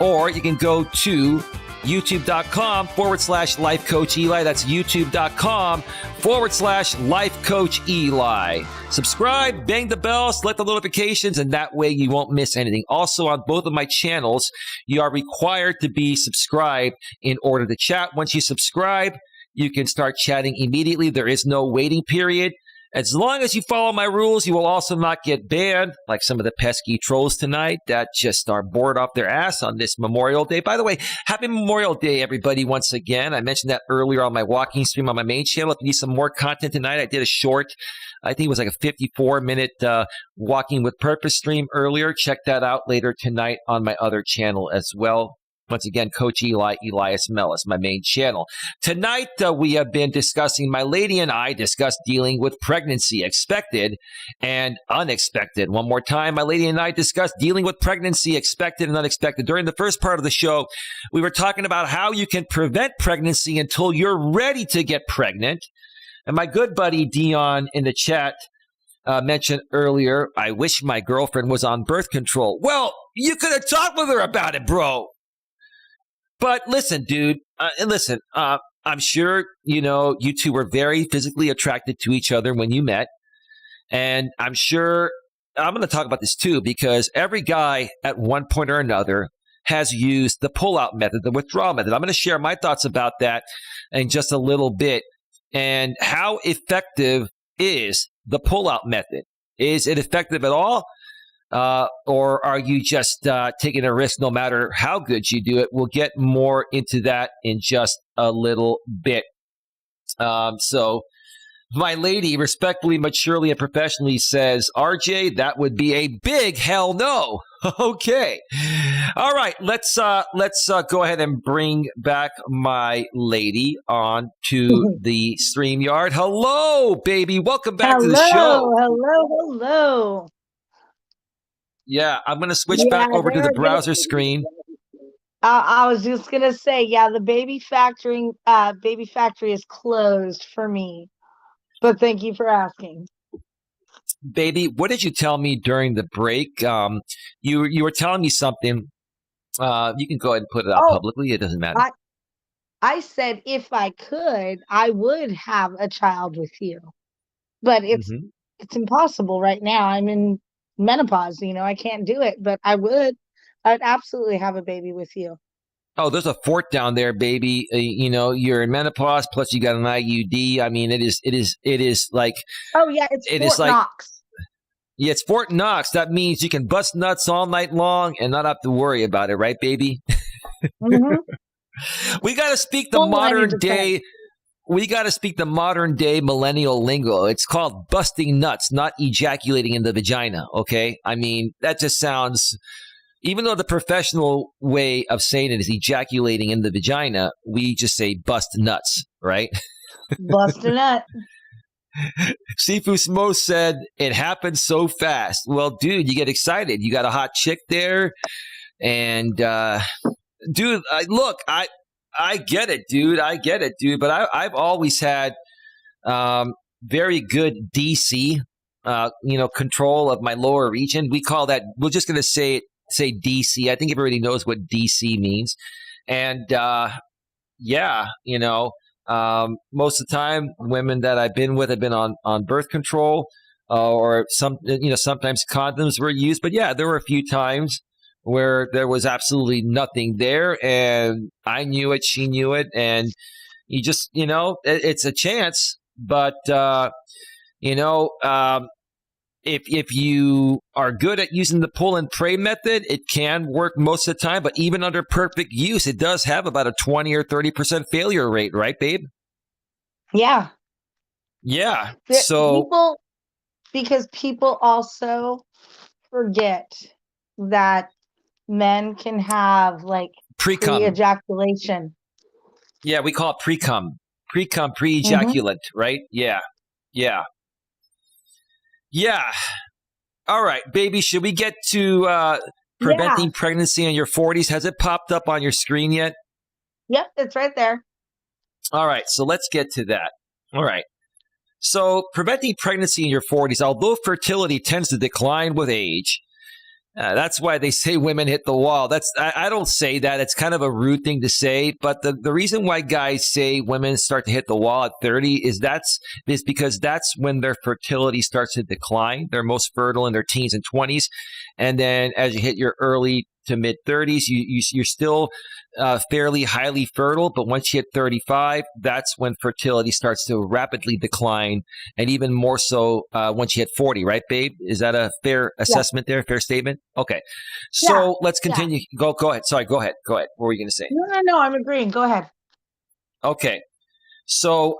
or you can go to youtube.com/Life Coach Eli. That's youtube.com/Life Coach Eli. Subscribe, bang the bell, select the notifications, and that way you won't miss anything. Also, on both of my channels, you are required to be subscribed in order to chat. Once you subscribe, you can start chatting immediately. There is no waiting period. As long as you follow my rules, you will also not get banned, like some of the pesky trolls tonight that just are bored off their ass on this Memorial Day. By the way, happy Memorial Day, everybody, once again. I mentioned that earlier on my walking stream on my main channel. If you need some more content tonight, I did a short, I think it was like a 54-minute Walking with Purpose stream earlier. Check that out later tonight on my other channel as well. Once again, Coach Eli, Elias Melas, my main channel. Tonight, we have been discussing, my lady and I discussed dealing with pregnancy, expected and unexpected. One more time, my lady and I discussed dealing with pregnancy, expected and unexpected. During the first part of the show, we were talking about how you can prevent pregnancy until you're ready to get pregnant. And my good buddy Dion in the chat mentioned earlier, I wish my girlfriend was on birth control. Well, you could have talked with her about it, bro. But listen, dude, I'm sure, you two were very physically attracted to each other when you met. And I'm sure, I'm going to talk about this too, because every guy at one point or another has used the pull-out method, the withdrawal method. I'm going to share my thoughts about that in just a little bit. And how effective is the pull-out method? Is it effective at all? Or are you just taking a risk no matter how good you do it? We'll get more into that in just a little bit. So my lady respectfully, maturely, and professionally says, RJ, that would be a big hell no. Okay. All right. Let's go ahead and bring back my lady on to the StreamYard. Hello, baby. Welcome back to the show. Hello. Yeah, I'm going to switch back over to the browser screen. I was just going to say, the baby factory is closed for me. But thank you for asking. Baby, what did you tell me during the break? You were telling me something. You can go ahead and put it out publicly. It doesn't matter. I said if I could, I would have a child with you. But it's impossible right now. I'm in menopause, I can't do it, but I'd absolutely have a baby with you. Oh, there's a fort down there, baby. You're in menopause, plus you got an IUD. I mean, it is like. Oh yeah, it's Fort Knox. Yeah, it's Fort Knox. That means you can bust nuts all night long and not have to worry about it, right, baby? Mm-hmm. We got to speak the Full modern 90%. day. We got to speak the modern day millennial lingo. It's called busting nuts, not ejaculating in the vagina. Okay, I mean that just sounds. Even though the professional way of saying it is ejaculating in the vagina, we just say bust nuts, right? Bust a nut. Sifu Smo said it happened so fast. Well, dude, you get excited. You got a hot chick there, and dude, look, I get it, dude. I get it, dude. But I've always had very good DC, control of my lower region. We call that. We're just gonna say DC. I think everybody knows what DC means, and yeah, most of the time, women that I've been with have been on birth control, or sometimes condoms were used. But yeah, there were a few times where there was absolutely nothing there, and I knew it, she knew it, and you just, it's a chance. But if you are good at using the pull and pray method, it can work most of the time. But even under perfect use, it does have about a 20 or 30% failure rate, right, babe? Yeah. Yeah. The- So because people also forget that men can have like pre-cum. pre-ejaculation. Yeah, we call it pre-cum, Mm-hmm. pre-ejaculant, right? Yeah. Yeah. Yeah. All right, baby. Should we get to preventing pregnancy in your 40s? Has it popped up on your screen yet? Yep, it's right there. All right, so let's get to that. All right. So preventing pregnancy in your 40s, although fertility tends to decline with age, that's why they say women hit the wall. I don't say that. It's kind of a rude thing to say. But the reason why guys say women start to hit the wall at 30 is because that's when their fertility starts to decline. They're most fertile in their teens and 20s. And then as you hit your early to mid 30s, you're still fairly highly fertile. But once you hit 35, that's when fertility starts to rapidly decline. And even more so once you hit 40, right, babe? Is that a fair assessment there? Fair statement? Okay. So let's continue. Yeah. Go ahead. Sorry, go ahead. What were you going to say? No, I'm agreeing. Go ahead. Okay. So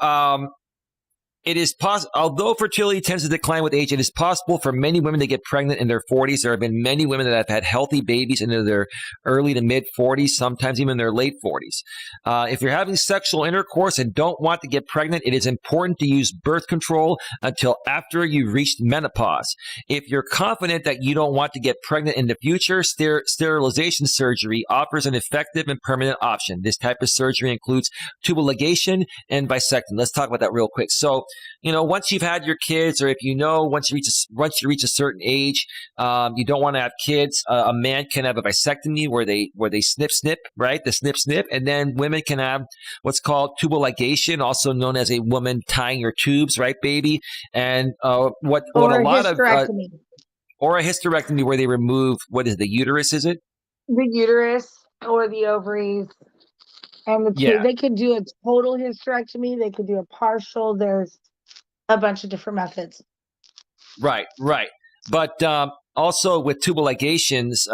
it is possible, although fertility tends to decline with age, it is possible for many women to get pregnant in their 40s. There have been many women that have had healthy babies into their early to mid 40s, sometimes even their late 40s. If you're having sexual intercourse and don't want to get pregnant, it is important to use birth control until after you've reached menopause. If you're confident that you don't want to get pregnant in the future, sterilization surgery offers an effective and permanent option. This type of surgery includes tubal ligation and vasectomy. Let's talk about that real quick. So, once you've had your kids, or if once you reach a certain age, you don't want to have kids. A man can have a vasectomy where they snip, right? The snip, and then women can have what's called tubal ligation, also known as a woman tying your tubes, right, baby? And or a hysterectomy where they remove the uterus? Is it the uterus or the ovaries? And they could do a total hysterectomy. They could do a partial. There's a bunch of different methods. Right. But also with tubal ligations,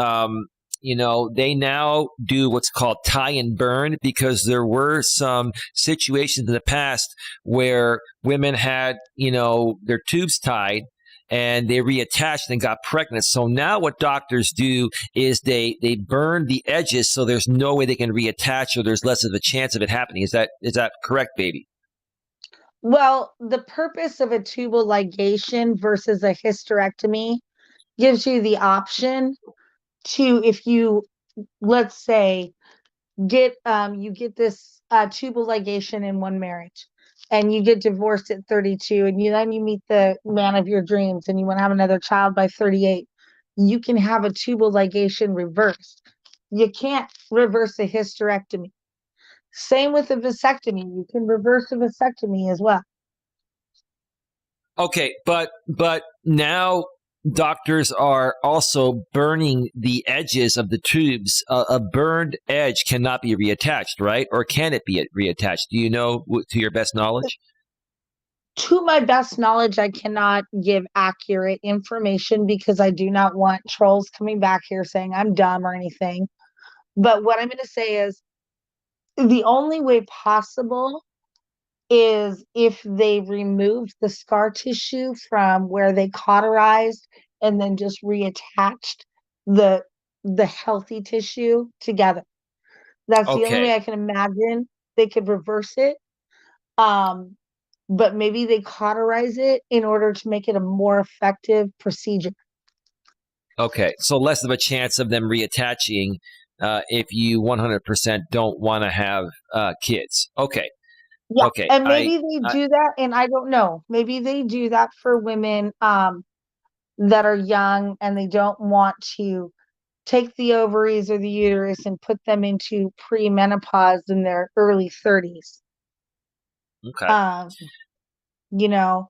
they now do what's called tie and burn, because there were some situations in the past where women had, their tubes tied and they reattached and got pregnant. So now what doctors do is they burn the edges so there's no way they can reattach, or there's less of a chance of it happening. Is that correct, baby? Well, the purpose of a tubal ligation versus a hysterectomy gives you the option to, if you, let's say, get this tubal ligation in one marriage, and you get divorced at 32, and then you meet the man of your dreams and you want to have another child by 38, you can have a tubal ligation reversed. You can't reverse a hysterectomy. Same with a vasectomy. You can reverse a vasectomy as well. Okay, but now doctors are also burning the edges of the tubes. A burned edge cannot be reattached, right? Or can it be reattached? Do you know, to your best knowledge? To my best knowledge, I cannot give accurate information because I do not want trolls coming back here saying I'm dumb or anything. But what I'm going to say is the only way possible is if they removed the scar tissue from where they cauterized and then just reattached the the healthy tissue together. That's the only Okay. way I can imagine they could reverse it. Um, but maybe they cauterize it in order to make it a more effective procedure. Okay. So less of a chance of them reattaching if you 100% don't want to have kids. Okay. Yeah, Okay. and maybe they do that, and I don't know. Maybe they do that for women that are young and they don't want to take the ovaries or the uterus and put them into premenopause in their early 30s. Okay. Um, you know,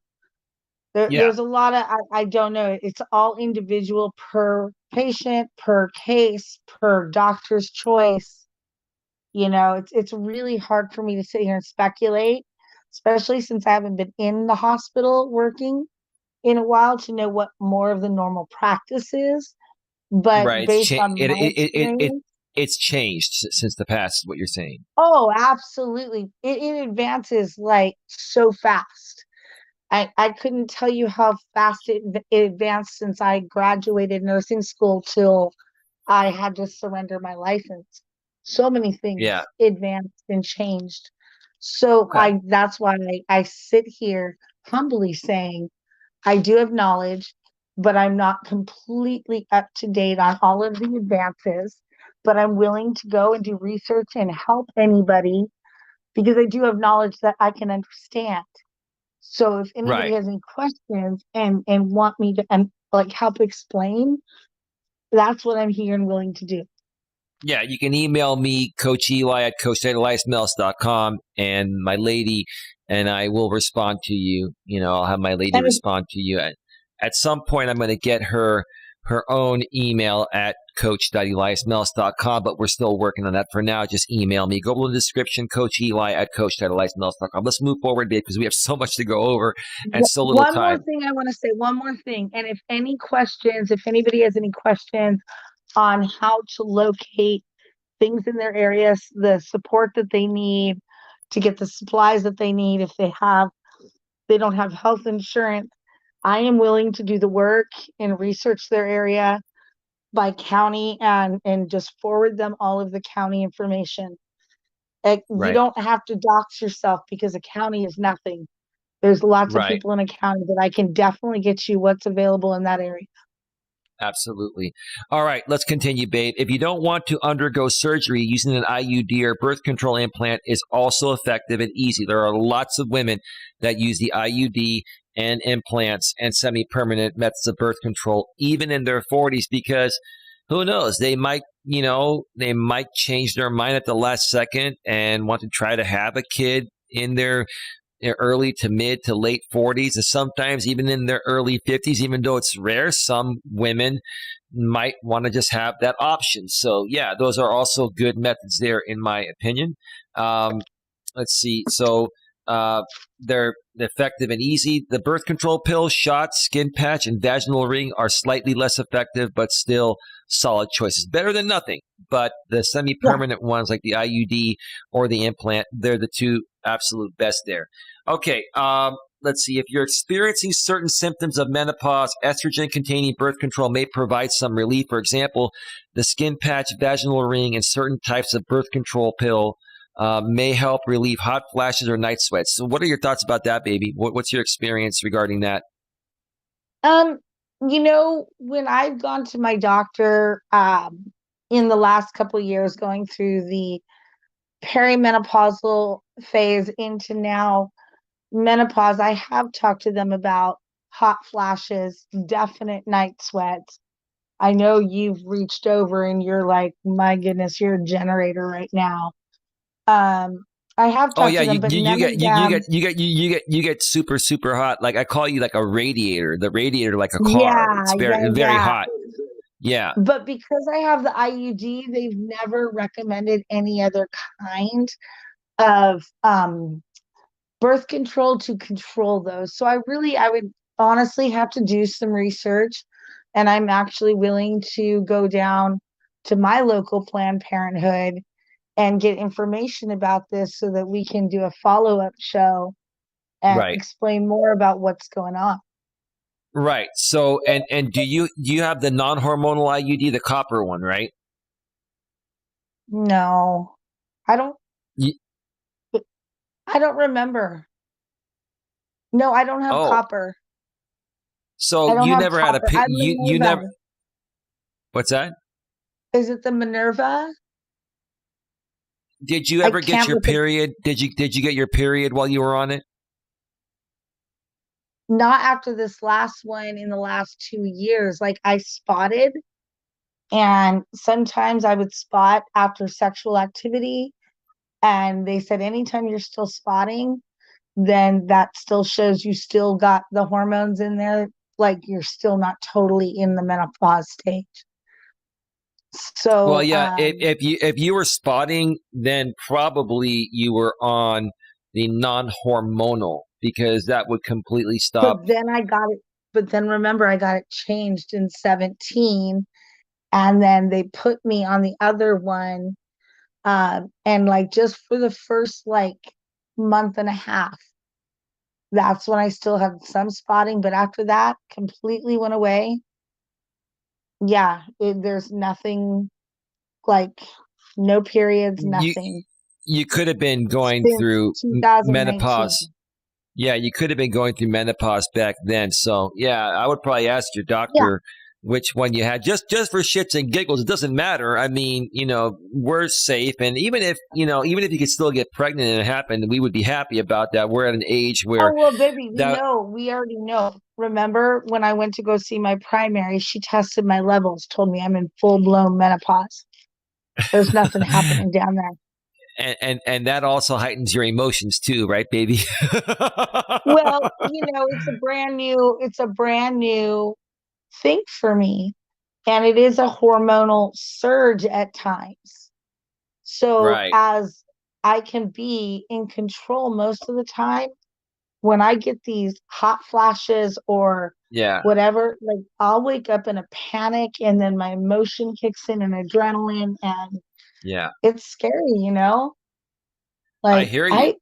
Yeah. there's a lot of I don't know. It's all individual per patient, per case, per doctor's choice. It's really hard for me to sit here and speculate, especially since I haven't been in the hospital working in a while to know what more of the normal practice is. But Right. based on my experience, It's changed since the past, is what you're saying. oh, absolutely. It advances like so fast. I couldn't tell you how fast it advanced since I graduated nursing school till I had to surrender my license. So many Yeah. things advanced and changed. So Okay. that's why I sit here humbly saying I do have knowledge, but I'm not completely up to date on all of the advances. But I'm willing to go and do research and help anybody because I do have knowledge that I can understand. So if anybody Right. has any questions and want me to and like help explain, that's what I'm here and willing to do. Yeah, you can email me, Coach Eli at coacheli@eliasmelas.com, and my lady and I will respond to you. I'll have my lady And if, respond to you. At some point, I'm going to get her own email at coach.eliasmelas.com, but we're still working on that. For now, just email me. Go to the description, Coach Eli at coach.eliasmelas.com. Let's move forward, babe, because we have so much to go over and so little one more time. thing I want to say, one more thing. And if anybody has any questions on how to locate things in their areas, the support that they need to get the supplies that they need, if they don't have health insurance, I am willing to do the work and research their area by county and just forward them all of the county information. You Right, don't have to dox yourself because a county is nothing. There's lots of right. people in a county, but I can definitely get you what's available in that area. Absolutely. All right, let's continue, babe. If you don't want to undergo surgery, using an IUD or birth control implant is also effective and easy. There are lots of women that use the IUD and implants and semi-permanent methods of birth control, even in their 40s, because who knows? They might change their mind at the last second and want to try to have a kid in their early to mid to late 40s, and sometimes even in their early 50s, even though it's rare. Some women might want to just have that option. So, yeah, those are also good methods there, in my opinion. Um, let's see. So, uh, they're effective and easy. The birth control pill, shots, skin patch, and vaginal ring are slightly less effective, but still solid choices. Better than nothing. But the semi Yeah. permanent ones like the IUD or the implant, they're the two absolute best there. Okay. Let's see. If you're experiencing certain symptoms of menopause, estrogen containing birth control may provide some relief. For example, the skin patch, vaginal ring, and certain types of birth control pill may help relieve hot flashes or night sweats. So, what are your thoughts about that, baby? What's your experience regarding that? Um, when I've gone to my doctor in the last couple of years going through the perimenopausal phase into now menopause, I have talked to them about hot flashes, definite night sweats. I know you've reached over and you're like, my goodness, you're a generator right now. Um, I have Oh talked yeah, to them, but none of them, you get super hot. Like I call you like a radiator, the radiator like a car. yeah, It's yeah, very yeah. hot. Yeah. But because I have the IUD, they've never recommended any other kind of birth control to control those. So I would honestly have to do some research, and I'm actually willing to go down to my local Planned Parenthood and get information about this so that we can do a follow-up show and Right. explain more about what's going on. Right. So, and do you have the non-hormonal IUD, the copper one, right? No, I don't You, I don't remember. No, I don't have oh, copper. so I don't you have never had copper. you I'm you never. Minerva. What's that? Is it the Minerva? Did you I ever get can't your look at period? Did you get your period while you were on it? not after this last one in the last 2 years. Like I spotted, and sometimes I would spot after sexual activity. And they said anytime you're still spotting, then that still shows you still got the hormones in there. Like you're still not totally in the menopause stage. Well, So, yeah. If you were spotting, then probably you were on the non-hormonal because that would completely but stop. then I got it. But then remember, I got it changed in 17, and then they put me on the other one. And like just for the first like month and a half, that's when I still had some spotting. But after that, completely went away. Yeah, there's nothing like no periods, You nothing you could have been going since through 2019. menopause. Yeah, you could have been going through menopause back then. So yeah, I would probably ask your Yeah. doctor which one you had, just for shits and giggles. It doesn't matter. I mean, we're safe, and even if you could still get pregnant and it happened, we would be happy about that. We're at an age Oh, where well, baby, we that. know. We already know. Remember when I went to go see my primary, she tested my levels, told me I'm in full-blown menopause. There's nothing happening down there. And that also heightens your emotions too, right, baby? Well, it's a brand new thing for me. And it is a hormonal surge at times. So Right. as I can be in control most of the time, when I get these hot flashes or Yeah. whatever, like I'll wake up in a panic and then my emotion kicks in and adrenaline, and Yeah. it's scary, I Like hear you. I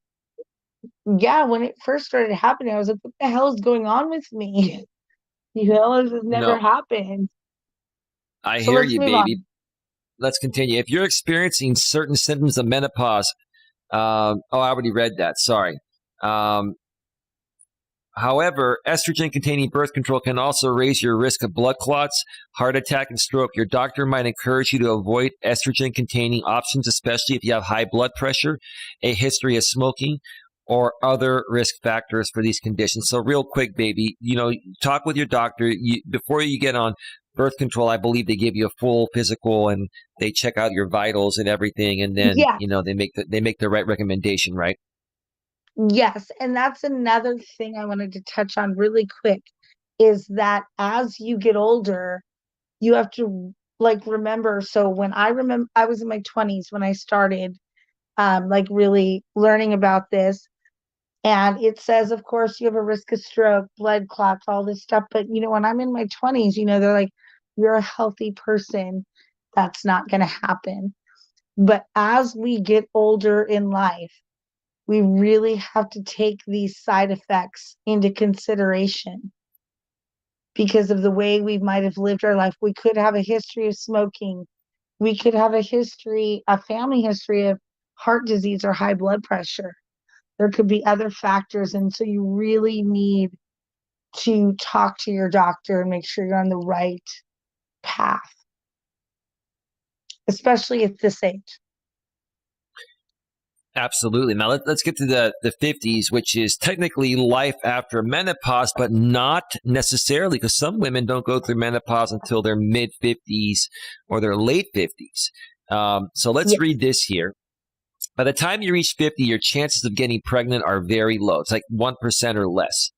yeah, when it first started happening, I was like, what the hell is going on with me? This has never No, happened. I So hear let's you, move baby. on. Let's continue. If you're experiencing certain symptoms of menopause, I already read that. Sorry. Um, However, estrogen containing birth control can also raise your risk of blood clots, heart attack, and stroke. Your doctor might encourage you to avoid estrogen containing options, especially if you have high blood pressure, a history of smoking, or other risk factors for these conditions. So, real quick, baby, talk with your doctor. Before you get on birth control, I believe they give you a full physical and they check out your vitals and everything. And then, Yeah. they make the right recommendation, right? Yes, and that's another thing I wanted to touch on really quick is that as you get older, you have to like remember. So when I remember I was in my 20s when I started like really learning about this, and it says of course you have a risk of stroke, blood clots, all this stuff, but when I'm in my 20s, they're like you're a healthy person. That's not going to happen. But as we get older in life, we really have to take these side effects into consideration because of the way we might have lived our life. We could have a history of smoking. We could have a family history of heart disease or high blood pressure. There could be other factors. And so you really need to talk to your doctor and make sure you're on the right path, especially at this age. Absolutely. Now let's get to the 50s, which is technically life after menopause, but not necessarily because some women don't go through menopause until their mid 50s or their late 50s. So let's Yeah. read this here. By the time you reach 50, your chances of getting pregnant are very low. It's like 1% or less.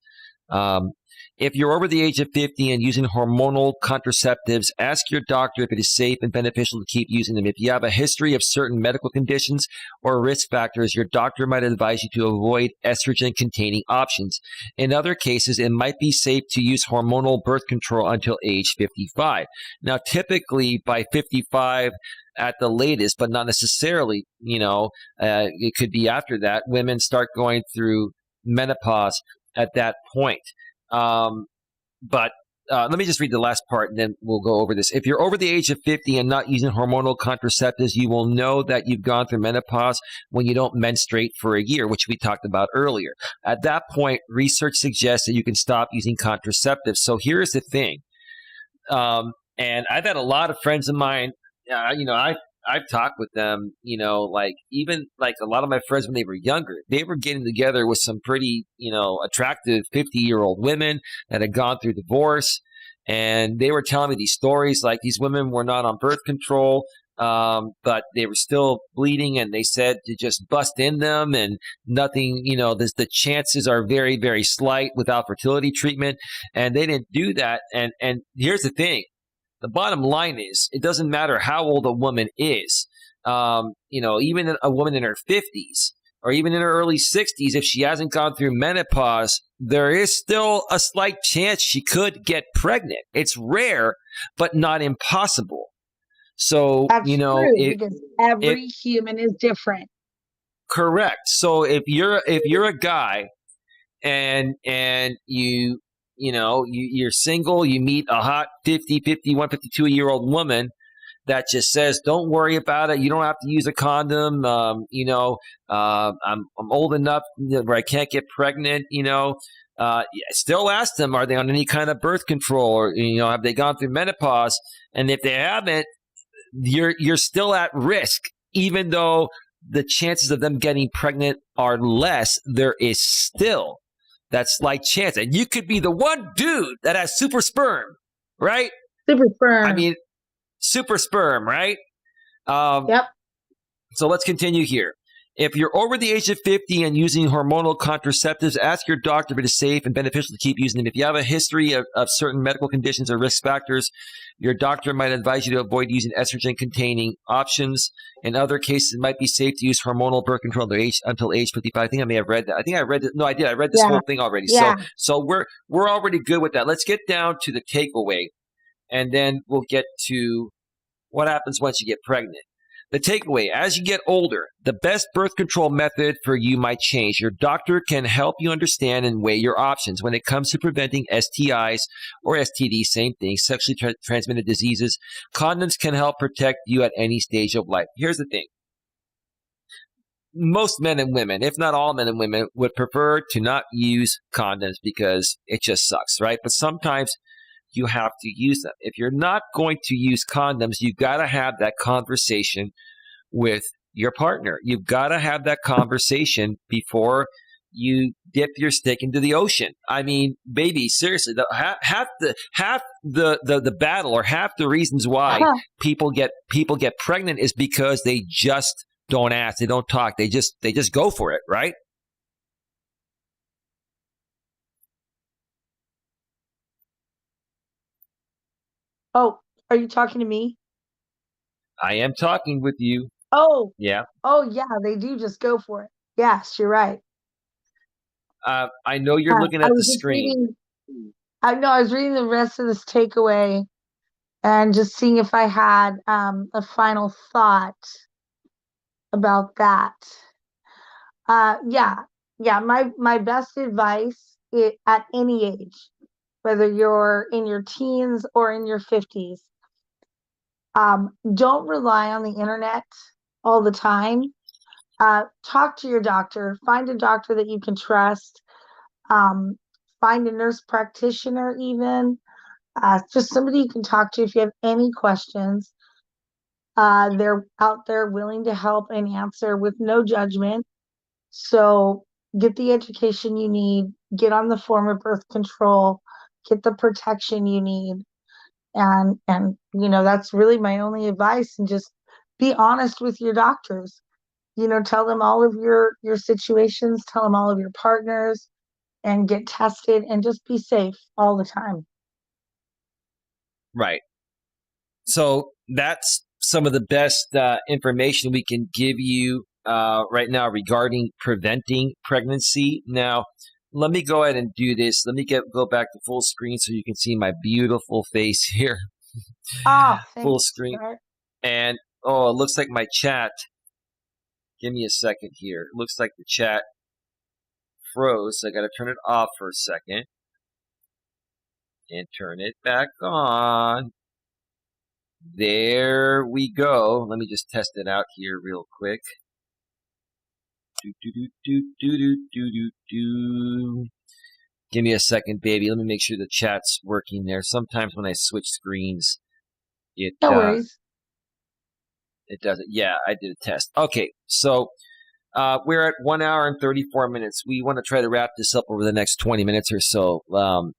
Um, If you're over the age of 50 and using hormonal contraceptives, ask your doctor if it is safe and beneficial to keep using them. If you have a history of certain medical conditions or risk factors, your doctor might advise you to avoid estrogen-containing options. In other cases, it might be safe to use hormonal birth control until age 55. Now, typically by 55 at the latest, but not necessarily, it could be after that, women start going through menopause at that point. But let me just read the last part and then we'll go over this. If you're over the age of 50 and not using hormonal contraceptives, you will know that you've gone through menopause when you don't menstruate for a year, which we talked about earlier. At that point, research suggests that you can stop using contraceptives. So here's the thing. And I've had a lot of friends of mine, I've talked with them, even like a lot of my friends when they were younger, they were getting together with some pretty, attractive 50-year-old women that had gone through divorce. And they were telling me these stories, like these women were not on birth control, but they were still bleeding, and they said to just bust in them and nothing, the chances are very, very slight without fertility treatment. And they didn't do that. And here's the thing. The bottom line is, it doesn't matter how old a woman is. Even a woman in her 50s or even in her early 60s, if she hasn't gone through menopause, there is still a slight chance she could get pregnant. It's rare, but not impossible. So, That's true, because every human is different. Correct. So if you're a guy and you're single, you meet a hot 50, 51, 52-year-old woman that just says, don't worry about it. You don't have to use a condom. I'm old enough where I can't get pregnant, still ask them, are they on any kind of birth control, or, have they gone through menopause? And if they haven't, you're still at risk, even though the chances of them getting pregnant are less. There is still that slight chance. And you could be the one dude that has super sperm, right? Super sperm. I mean, super sperm, right? Yep. So let's continue here. If you're over the age of 50 and using hormonal contraceptives, ask your doctor if it is safe and beneficial to keep using them. If you have a history of certain medical conditions or risk factors, your doctor might advise you to avoid using estrogen-containing options. In other cases, it might be safe to use hormonal birth control until age 55. I think I may have read that. I think I read it. No, I did. I read this whole thing already. Yeah. So we're already good with that. Let's get down to the takeaway, and then we'll get to what happens once you get pregnant. The takeaway, as you get older, the best birth control method for you might change. Your doctor can help you understand and weigh your options. When it comes to preventing STIs or STDs, same thing, sexually transmitted diseases, condoms can help protect you at any stage of life. Here's the thing. Most men and women, if not all men and women, would prefer to not use condoms because it just sucks, right? But sometimes you have to use them. If you're not going to use condoms, you've got to have that conversation with your partner. You've got to have that conversation before you dip your stick into the ocean. I mean, baby, seriously, half the battle, or half the reasons why people get pregnant is because they just don't ask, they don't talk, they just go for it, right? Oh, are you talking to me? I am talking with you. Oh, yeah. Oh, yeah, they do just go for it. Yes, you're right. I know you're looking at the screen. I was reading the rest of this takeaway and just seeing if I had a final thought about that. Yeah. My best advice at any age, whether you're in your teens or in your 50s, don't rely on the internet all the time. Talk to your doctor. Find a doctor that you can trust. Find a nurse practitioner, even just somebody you can talk to if you have any questions. They're out there willing to help and answer with no judgment. So get the education you need, get on the form of birth control, get the protection you need. And that's really my only advice. And just be honest with your doctors. Tell them all of your situations, tell them all of your partners, and get tested and just be safe all the time. Right. So that's some of the best information we can give you right now regarding preventing pregnancy. Now, let me go ahead and do this. Let me go back to full screen so you can see my beautiful face here. Ah, Full thanks, screen. sweetheart. And oh, it looks like my chat. Give me a second here. It looks like the chat froze. So I got to turn it off for a second and turn it back on. There we go. Let me just test it out here real quick. Do, do, do, do, do, do, do, do, do. Give me a second, baby. Let me make sure the chat's working there. Sometimes when I switch screens, it No worries. it doesn't. Yeah, I did a test. Okay, so we're at 1 hour and 34 minutes. We want to try to wrap this up over the next 20 minutes or so.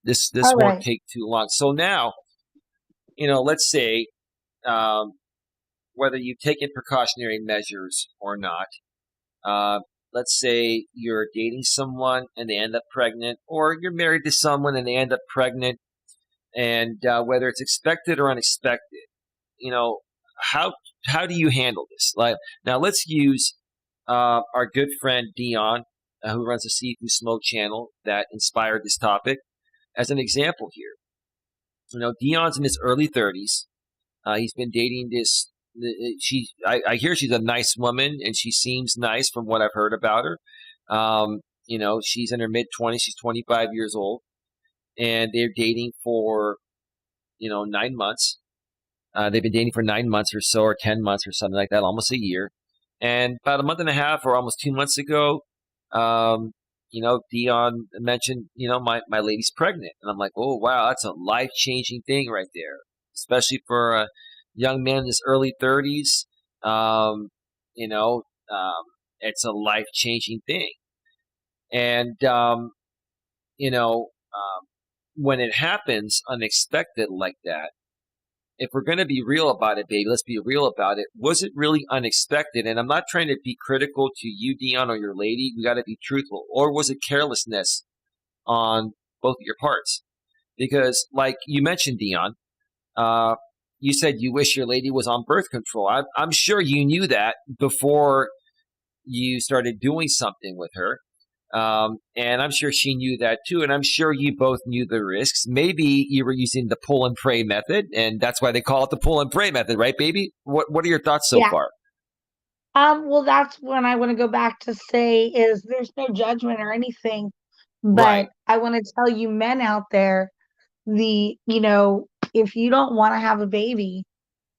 This All won't right. take too long. So now, let's say whether you've taken precautionary measures or not. Uh, let's say you're dating someone and they end up pregnant, or you're married to someone and they end up pregnant, and whether it's expected or unexpected, you know, how how do you handle this? Like now, let's use our good friend Dion, who runs the Seafood Smoke channel that inspired this topic, as an example here. Dion's in his early 30s. He's been dating this. I hear she's a nice woman, and she seems nice from what I've heard about her. She's in her mid 20s. She's 25 years old, and they're dating for 9 months. They've been dating for 9 months or so, or 10 months, or something like that, almost a year. And about a month and a half, or almost 2 months ago, Dion mentioned, my lady's pregnant, and I'm like, oh wow, that's a life changing thing right there, especially for a young man in his early 30s. Um, you know, it's a life changing thing, and you know, um, when it happens unexpected like that, if we're going to be real about it, baby, let's be real about it. Was it really unexpected? And I'm not trying to be critical to you, Dion, or your lady. We got to be truthful. Or was it carelessness on both of your parts? Because, like you mentioned, Dion, you said you wish your lady was on birth control. I'm sure you knew that before you started doing something with her. And I'm sure she knew that too. And I'm sure you both knew the risks. Maybe you were using the pull and pray method, and that's why they call it the pull and pray method, right, baby? What are your thoughts so Yeah. far? Well, that's when I want to go back to say is there's no judgment or anything, Right. but I want to tell you men out there, if you don't want to have a baby,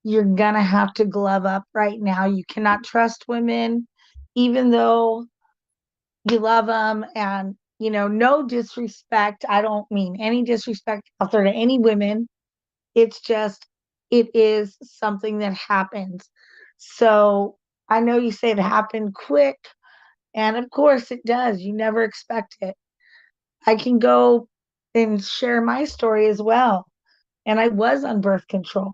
you're gonna have to glove up right now. You cannot trust women, even though you love them. And, no disrespect. I don't mean any disrespect out there to any women. It's just, it is something that happens. So I know you say it happened quick, and of course it does. You never expect it. I can go and share my story as well. And I was on birth control,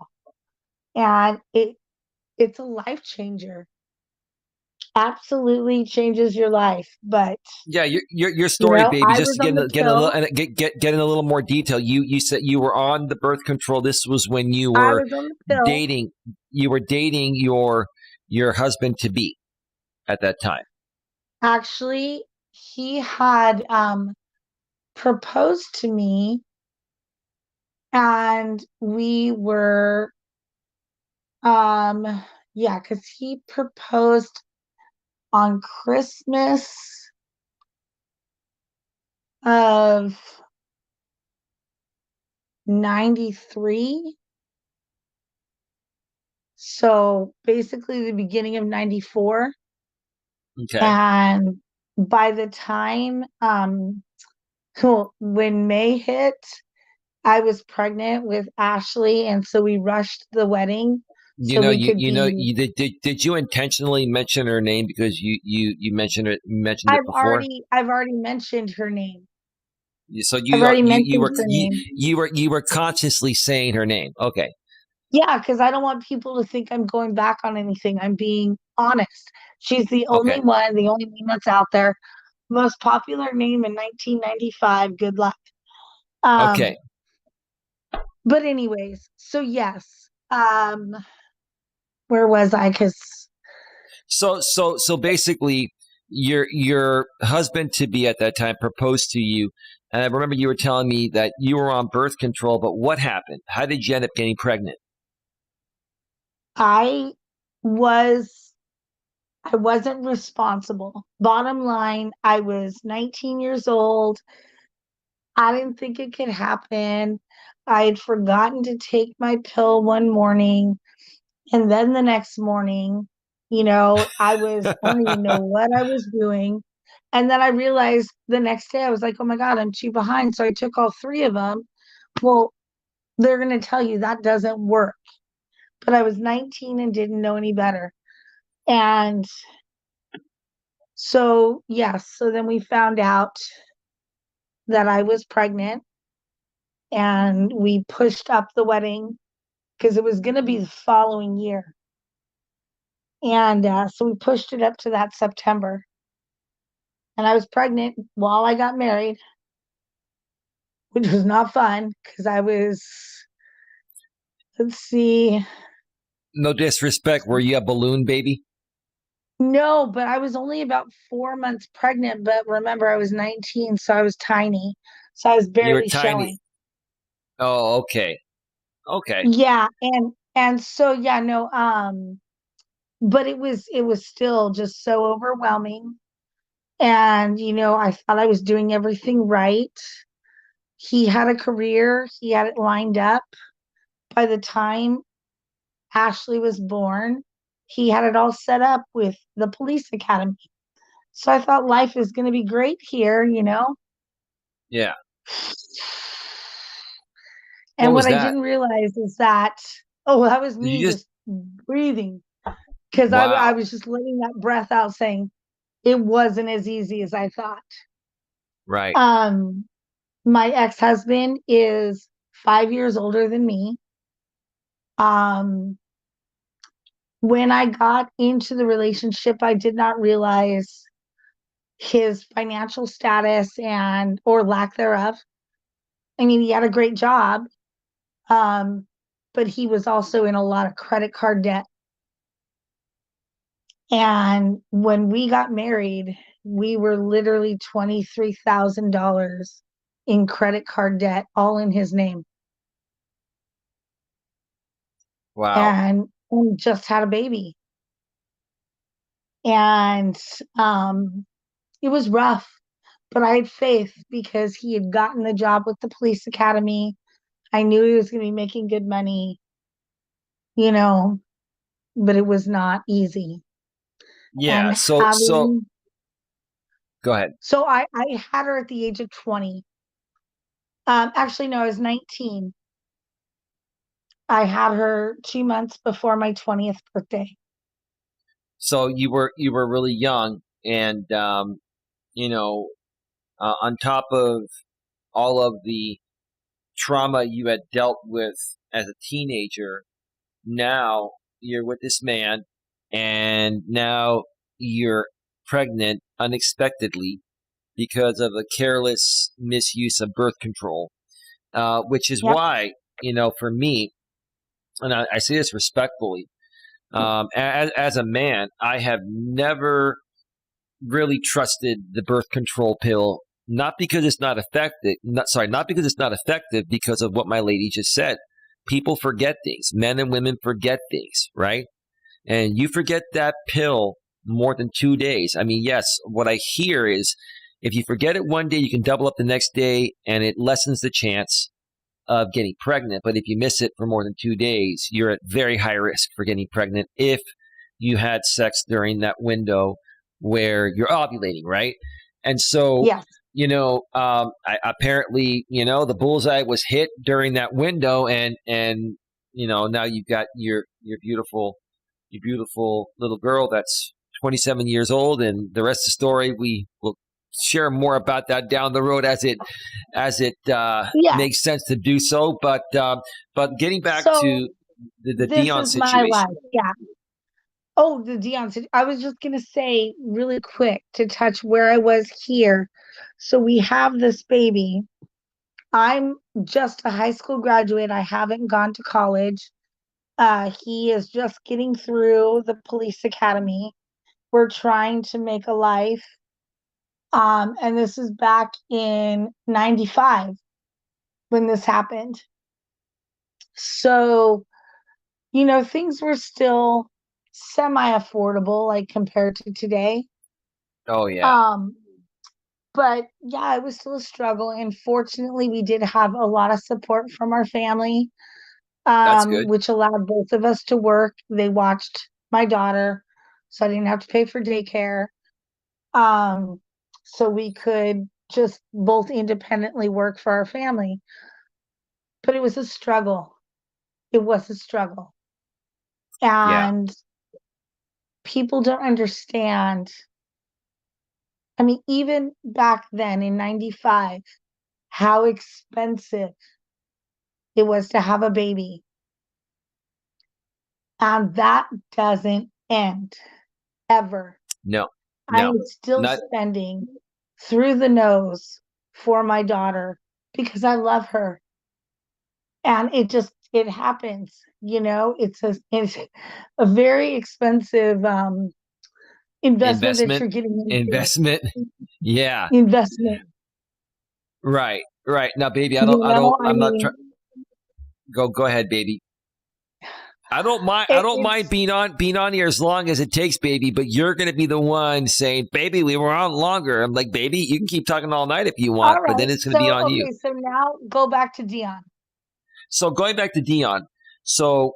and it's a life changer. Absolutely changes your life. But Yeah, your story, baby. I Just was to on the get a little pill. and get in a little more detail. You said you were on the birth control. This was when you I were was on the pill. dating. You were dating your husband to be at that time. Actually, he had proposed to me, and we were yeah, because he proposed on Christmas of 93. So basically the beginning of 94. Okay. And by the time when May hit, I was pregnant with Ashley, and so we rushed the wedding You so know, we could be. you did you intentionally mention her name because you mentioned it before? I've already mentioned her name. So I've you already you mentioned were her name. you were consciously saying her name. Okay. Yeah, because I don't want people to think I'm going back on anything. I'm being honest. She's the Okay. only one that's out there. Most popular name in 1995. Good luck. Um, Okay. but anyways, so yes. Where was I? Because So basically, your husband to be at that time proposed to you, and I remember you were telling me that you were on birth control. But what happened? How did you end up getting pregnant? I was I wasn't responsible. Bottom line, I was 19 years old. I didn't think it could happen. I had forgotten to take my pill one morning. And then the next morning, I don't even know what I was doing. And then I realized the next day, I was like, oh my God, I'm too behind. So I took all three of them. Well, they're going to tell you that doesn't work. But I was 19 and didn't know any better. And so, yes, so then we found out that I was pregnant and we pushed up the wedding because it was going to be the following year. And so we pushed it up to that September. And I was pregnant while I got married, which was not fun because let's see, No disrespect. Were you a balloon baby? no, but I was only about 4 months pregnant. But remember, I was 19, so I was tiny. So I was You were barely tiny. showing. Oh, okay. Okay. Yeah. And so, yeah, no, but it was still just so overwhelming. And, I thought I was doing everything right. He had a career, he had it lined up. By the time Ashley was born, he had it all set up with the police academy. So I thought life is going to be great here. Yeah. What And what was I that? didn't realize is that, oh, that was Did you me just just breathing because I wow. was just letting that breath out saying it wasn't as easy as I thought. Right. Um, my ex-husband is 5 years older than me. Um, when I got into the relationship, I did not realize his financial status and or lack thereof. I mean, he had a great job, um, but he was also in a lot of credit card debt. And when we got married, we were literally $23,000 in credit card debt, all in his name. Wow. And we just had a baby. And it was rough, but I had faith because he had gotten the job with the police academy. I knew he was going to be making good money, you know, but it was not easy. Yeah. And So having, go ahead. so I had her at the age of 20. Actually, no, I was 19. I had her 2 months before my 20th birthday. So you were really young, and you know, on top of all of the trauma you had dealt with as a teenager, now you're with this man, and now you're pregnant unexpectedly because of a careless misuse of birth control, which is Yep. why, for me, and I say this respectfully, as a man, I have never really trusted the birth control pill. Not because it's not effective. Not because it's not effective. Because of what my lady just said. People forget things. Men and women forget things, right? And you forget that pill more than 2 days. I mean, yes, what I hear is if you forget it one day, you can double up the next day, and it lessens the chance of getting pregnant. But if you miss it for more than 2 days, you're at very high risk for getting pregnant if you had sex during that window where you're ovulating, right? And so, Yes. apparently, the bullseye was hit during that window, and now you've got your beautiful little girl that's 27 years old, and the rest of the story we will share more about that down the road as it Yeah. makes sense to do so. But getting back So to the this Dion is my situation. life. Yeah. Oh, the Dion. I was just gonna say really quick to touch where I was here. So we have this baby. I'm just a high school graduate. I haven't gone to college. He is just getting through the police academy. We're trying to make a life. And this is back in 95 when this happened. So, things were still semi-affordable, like compared to today. Oh yeah, Um, but yeah, it was still a struggle. And fortunately, we did have a lot of support from our family, that's good. which allowed both of us to work. They watched my daughter, so I didn't have to pay for daycare. Um, so we could just both independently work for our family. But it was a struggle. It was a struggle. Yeah, And people don't understand. I mean, even back then in 95, how expensive it was to have a baby. And that doesn't end ever. no, I no, am still not spending through the nose for my daughter because I love her. And it happens, it's a very expensive investment that investment, you're getting into. investment. Yeah, Investment, right, right. Now, baby, I I'm not mean, trying. Go ahead, baby. I don't mind it's being on here as long as it takes, baby. But you're going to be the one saying, "Baby, we were on longer." I'm like, "Baby, you can keep talking all night if you want, all but right. then it's going to be So on you." okay, so now go back to Dion. So going back to Dion, so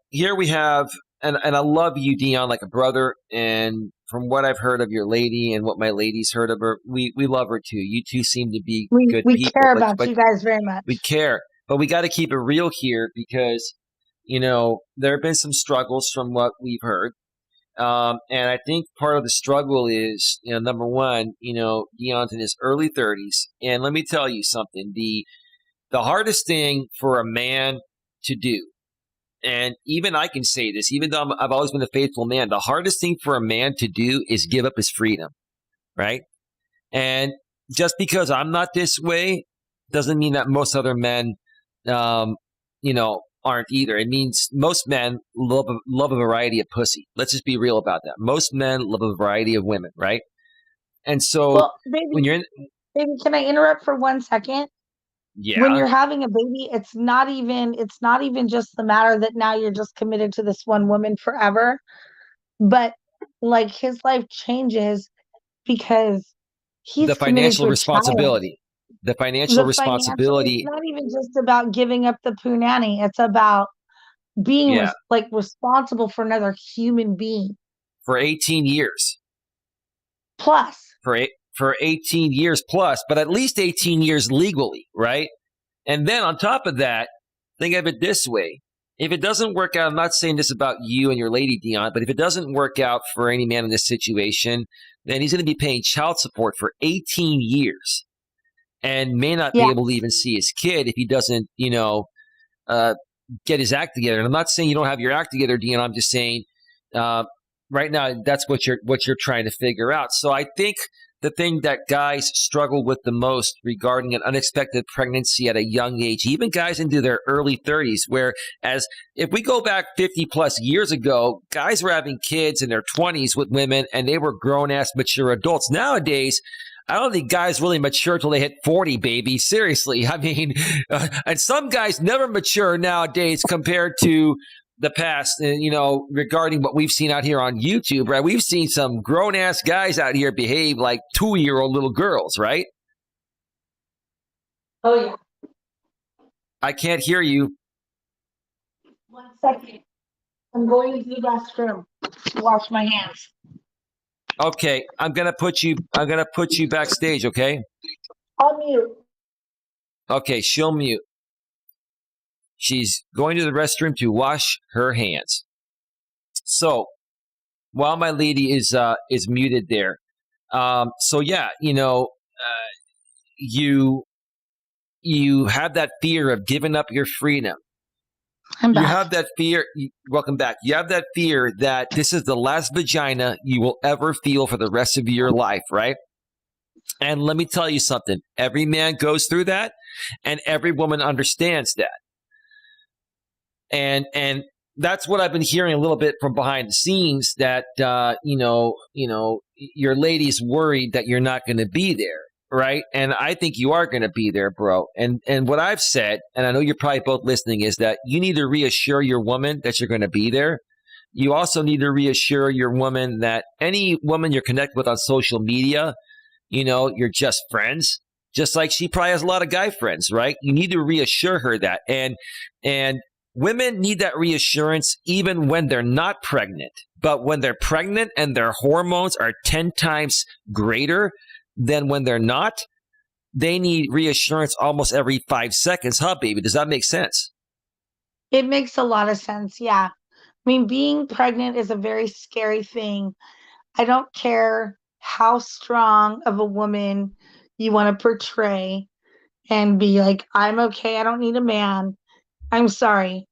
here we have, and I love you, Dion, like a brother. And from what I've heard of your lady and what my lady's heard of her, we love her too. You two seem to be good We people, care but about you guys very we much. care. But we got to keep it real here because there have been some struggles from what we've heard. And I think part of the struggle is, number one, Dion's in his early 30s. And let me tell you something. The hardest thing for a man to do, and even I can say this, even though I've always been a faithful man, the hardest thing for a man to do is give up his freedom, right? And just because I'm not this way doesn't mean that most other men, um, aren't either. It means most men love a variety of pussy. Let's just be real about that. Most men love a variety of women, right? And so Well, baby, when you're in, baby, can I interrupt for 1 second? When yeah, you're having a baby, it's not even just the matter that now you're just committed to this one woman forever, but like his life changes because the he's committed financial to a child. responsibility, the financial The financial, it's responsibility, not even just about giving up the poo nanny. It's about being yeah, responsible for another human being. for 18 years. Plus, For 18 years plus, but at least 18 years legally, right? And then on top of that, think of it this way. If it doesn't work out, I'm not saying this about you and your lady, Dion, but if it doesn't work out for any man in this situation, then he's going to be paying child support for 18 years and may not be yeah, able to even see his kid if he doesn't, uh, get his act together. And I'm not saying you don't have your act together, Dion. I'm just saying uh, right now that's what you're trying to figure out. So I think the thing that guys struggle with the most regarding an unexpected pregnancy at a young age, even guys into their early 30s, whereas if we go back 50 plus years ago, guys were having kids in their 20s with women and they were grown ass mature adults. Nowadays, I don't think guys really mature till they hit 40, baby. Seriously. I mean, and some guys never mature nowadays compared to the past, regarding what we've seen out here on YouTube, right? We've seen some grown ass guys out here behave like 2-year-old little girls, right? oh yeah. I can't hear you. 1 second. I'm going to the restroom to wash my hands. Okay, I'm gonna put you backstage, okay? I'll mute. Okay, she'll mute. She's going to the restroom to wash her hands. So while my lady is muted there, so yeah, you you have that fear of giving up your freedom. I'm You back. have that fear. Welcome back. You have that fear that this is the last vagina you will ever feel for the rest of your life, right? And let me tell you something. Every man goes through that, and every woman understands that. And that's what I've been hearing a little bit from behind the scenes, that your lady's worried that you're not going to be there, right? And I think you are going to be there, bro. And what I've said, and I know you're probably both listening, is that you need to reassure your woman that you're going to be there. You also need to reassure your woman that any woman you're connected with on social media, you're just friends. Just like she probably has a lot of guy friends, right? You need to reassure her that. And women need that reassurance even when they're not pregnant. But when they're pregnant and their hormones are 10 times greater than when they're not, they need reassurance almost every 5 seconds. Huh, baby? Does that make sense? It makes a lot of sense. Yeah. I mean, being pregnant is a very scary thing. I don't care how strong of a woman you want to portray and be like, I'm okay. I don't need a man. I'm sorry.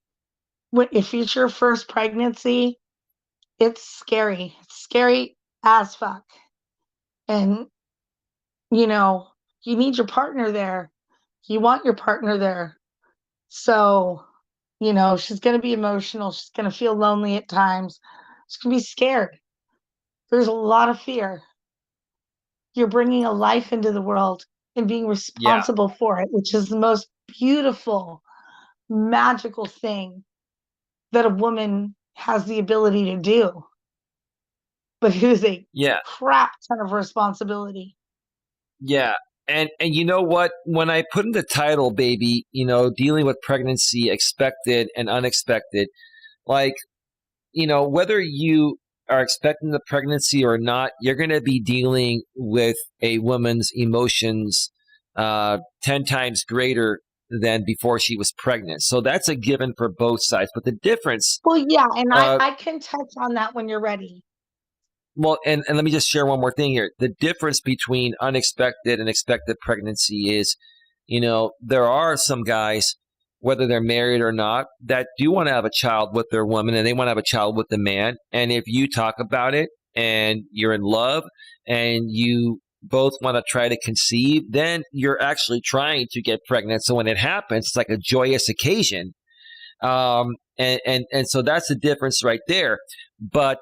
If it's your first pregnancy, it's scary. It's scary as fuck. And, you know, you need your partner there. You want your partner there. So, she's going to be emotional. She's going to feel lonely at times. She's going to be scared. There's a lot of fear. You're bringing a life into the world and being Yeah. responsible for it, which is the most beautiful, magical thing that a woman has the ability to do. But it is a Yeah. crap ton of responsibility. Yeah. And you know what? When I put in the title, baby, dealing with pregnancy, expected and unexpected, like, whether you are expecting the pregnancy or not, you're going to be dealing with a woman's emotions 10 times greater than before she was pregnant. So that's a given for both sides. But the difference, Well, yeah, and uh, I can touch on that when you're ready. well, and let me just share one more thing here. The difference between unexpected and expected pregnancy is, there are some guys, whether they're married or not, that do want to have a child with their woman and they want to have a child with the man. And if you talk about it and you're in love and you both want to try to conceive, then you're actually trying to get pregnant. So when it happens, it's like a joyous occasion. And so that's the difference right there. But,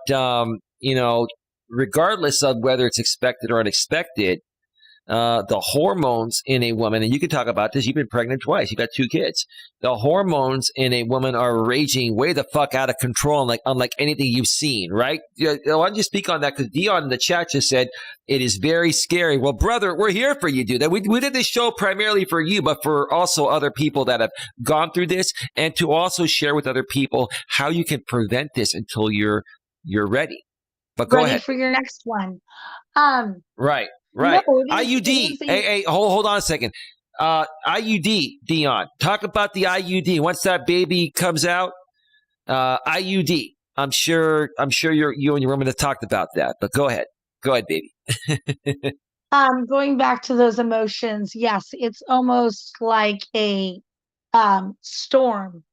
regardless of whether it's expected or unexpected, the hormones in a woman, and you can talk about this, you've been pregnant twice, you've got 2 kids. The hormones in a woman are raging way the fuck out of control, unlike anything you've seen, right? Why don't you speak on that? Because Dion in the chat just said, it is very scary. Well, brother, we're here for you, dude. We did this show primarily for you, but for also other people that have gone through this, and to also share with other people how you can prevent this until you're ready. But go Ready ahead. for your next one. Um, Right. no, Right. IUD. Hey, hold on a second. IUD, Dion. Talk about the IUD. Once that baby comes out, IUD. I'm sure you and your woman have talked about that. But go ahead. Go ahead, baby. going back to those emotions, yes, it's almost like a storm,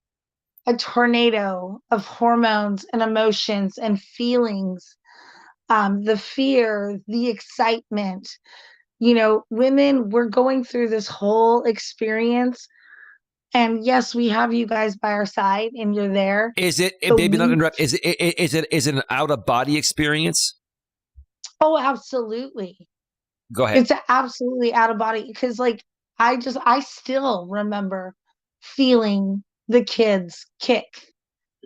a tornado of hormones and emotions and feelings. The fear, the excitement. Women, we're going through this whole experience. And yes, we have you guys by our side and you're there. Is it, and But baby, not interrupt? Is it an out of body experience? oh, absolutely. Go ahead. It's absolutely out of body because, like, I still remember feeling the kids kick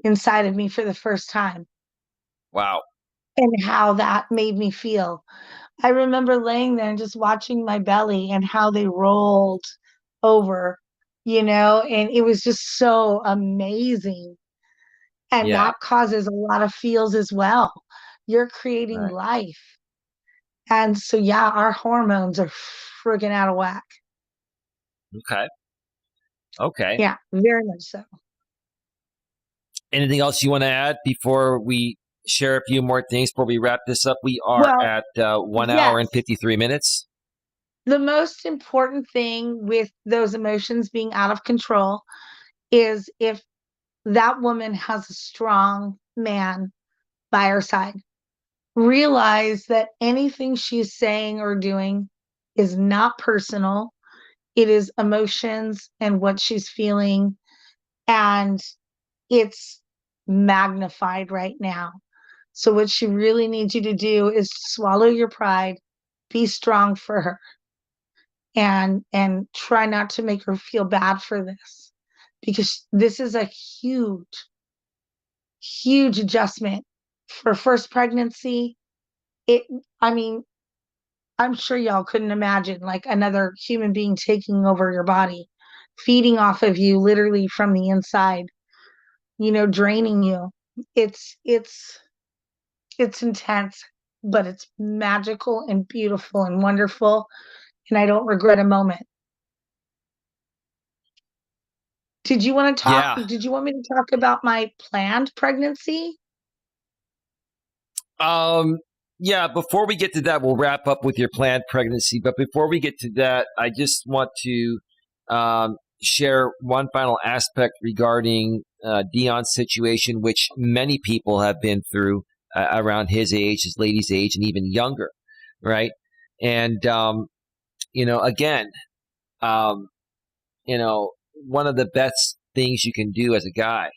inside of me for the first time Wow. and how that made me feel. I remember laying there and just watching my belly and how they rolled over, and it was just so amazing. And Yeah. that causes a lot of feels as well. You're creating Right. life. And so, yeah, our hormones are friggin' out of whack. Okay. Okay. Yeah, very much so. Anything else you want to add before we share a few more things before we wrap this up? We are Well, at 1 hour and yes, 53 minutes. the most important thing with those emotions being out of control is if that woman has a strong man by her side. Realize that anything she's saying or doing is not personal. It is emotions and what she's feeling. And it's magnified right now. So, what she really needs you to do is swallow your pride, be strong for her, and try not to make her feel bad for this, because this is a huge adjustment for first pregnancy. It, I mean, I'm sure y'all couldn't imagine like another human being taking over your body, feeding off of you literally from the inside, draining you. It's it's intense, but it's magical and beautiful and wonderful, and I don't regret a moment. Yeah. Did you want me to talk about my planned pregnancy? Um, yeah, before we get to that, we'll wrap up with your planned pregnancy. But before we get to that, I just want to share one final aspect regarding Dion's situation, which many people have been through around his age, his lady's age, and even younger, right? And, again, um, one of the best things you can do as a guy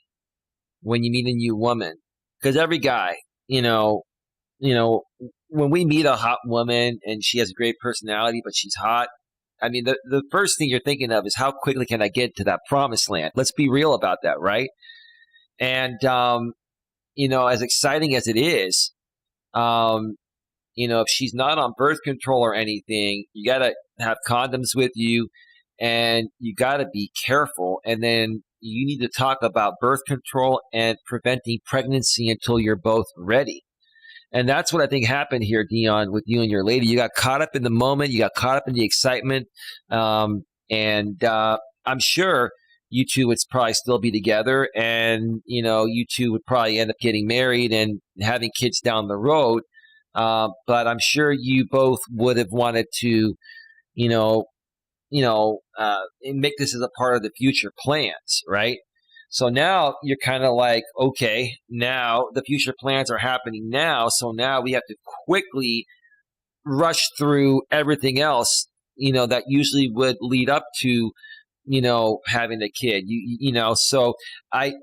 when you meet a new woman, because every guy, you know, you know, when we meet a hot woman and she has a great personality, but she's hot, I mean, the first thing you're thinking of is how quickly can I get to that promised land? Let's be real about that, right? And, as exciting as it is, um, if she's not on birth control or anything, you got to have condoms with you and you got to be careful. And then you need to talk about birth control and preventing pregnancy until you're both ready. And that's what I think happened here, Dion, with you and your lady. You got caught up in the moment. You got caught up in the excitement. And I'm sure you two would probably still be together. And, you two would probably end up getting married and having kids down the road. But I'm sure you both would have wanted to, you know, make this as a part of the future plans, right? So now you're kind of like, okay, now the future plans are happening now. So now we have to quickly rush through everything else, that usually would lead up to, having a kid, so I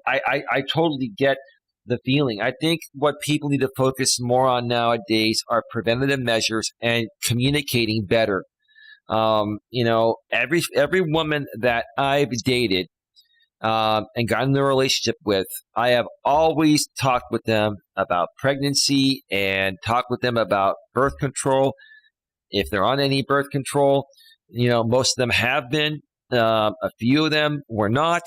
totally get the feeling. I think what people need to focus more on nowadays are preventative measures and communicating better. Every woman that I've dated, and got in a relationship with, I have always talked with them about pregnancy and talked with them about birth control. If they're on any birth control, most of them have been. A few of them were not.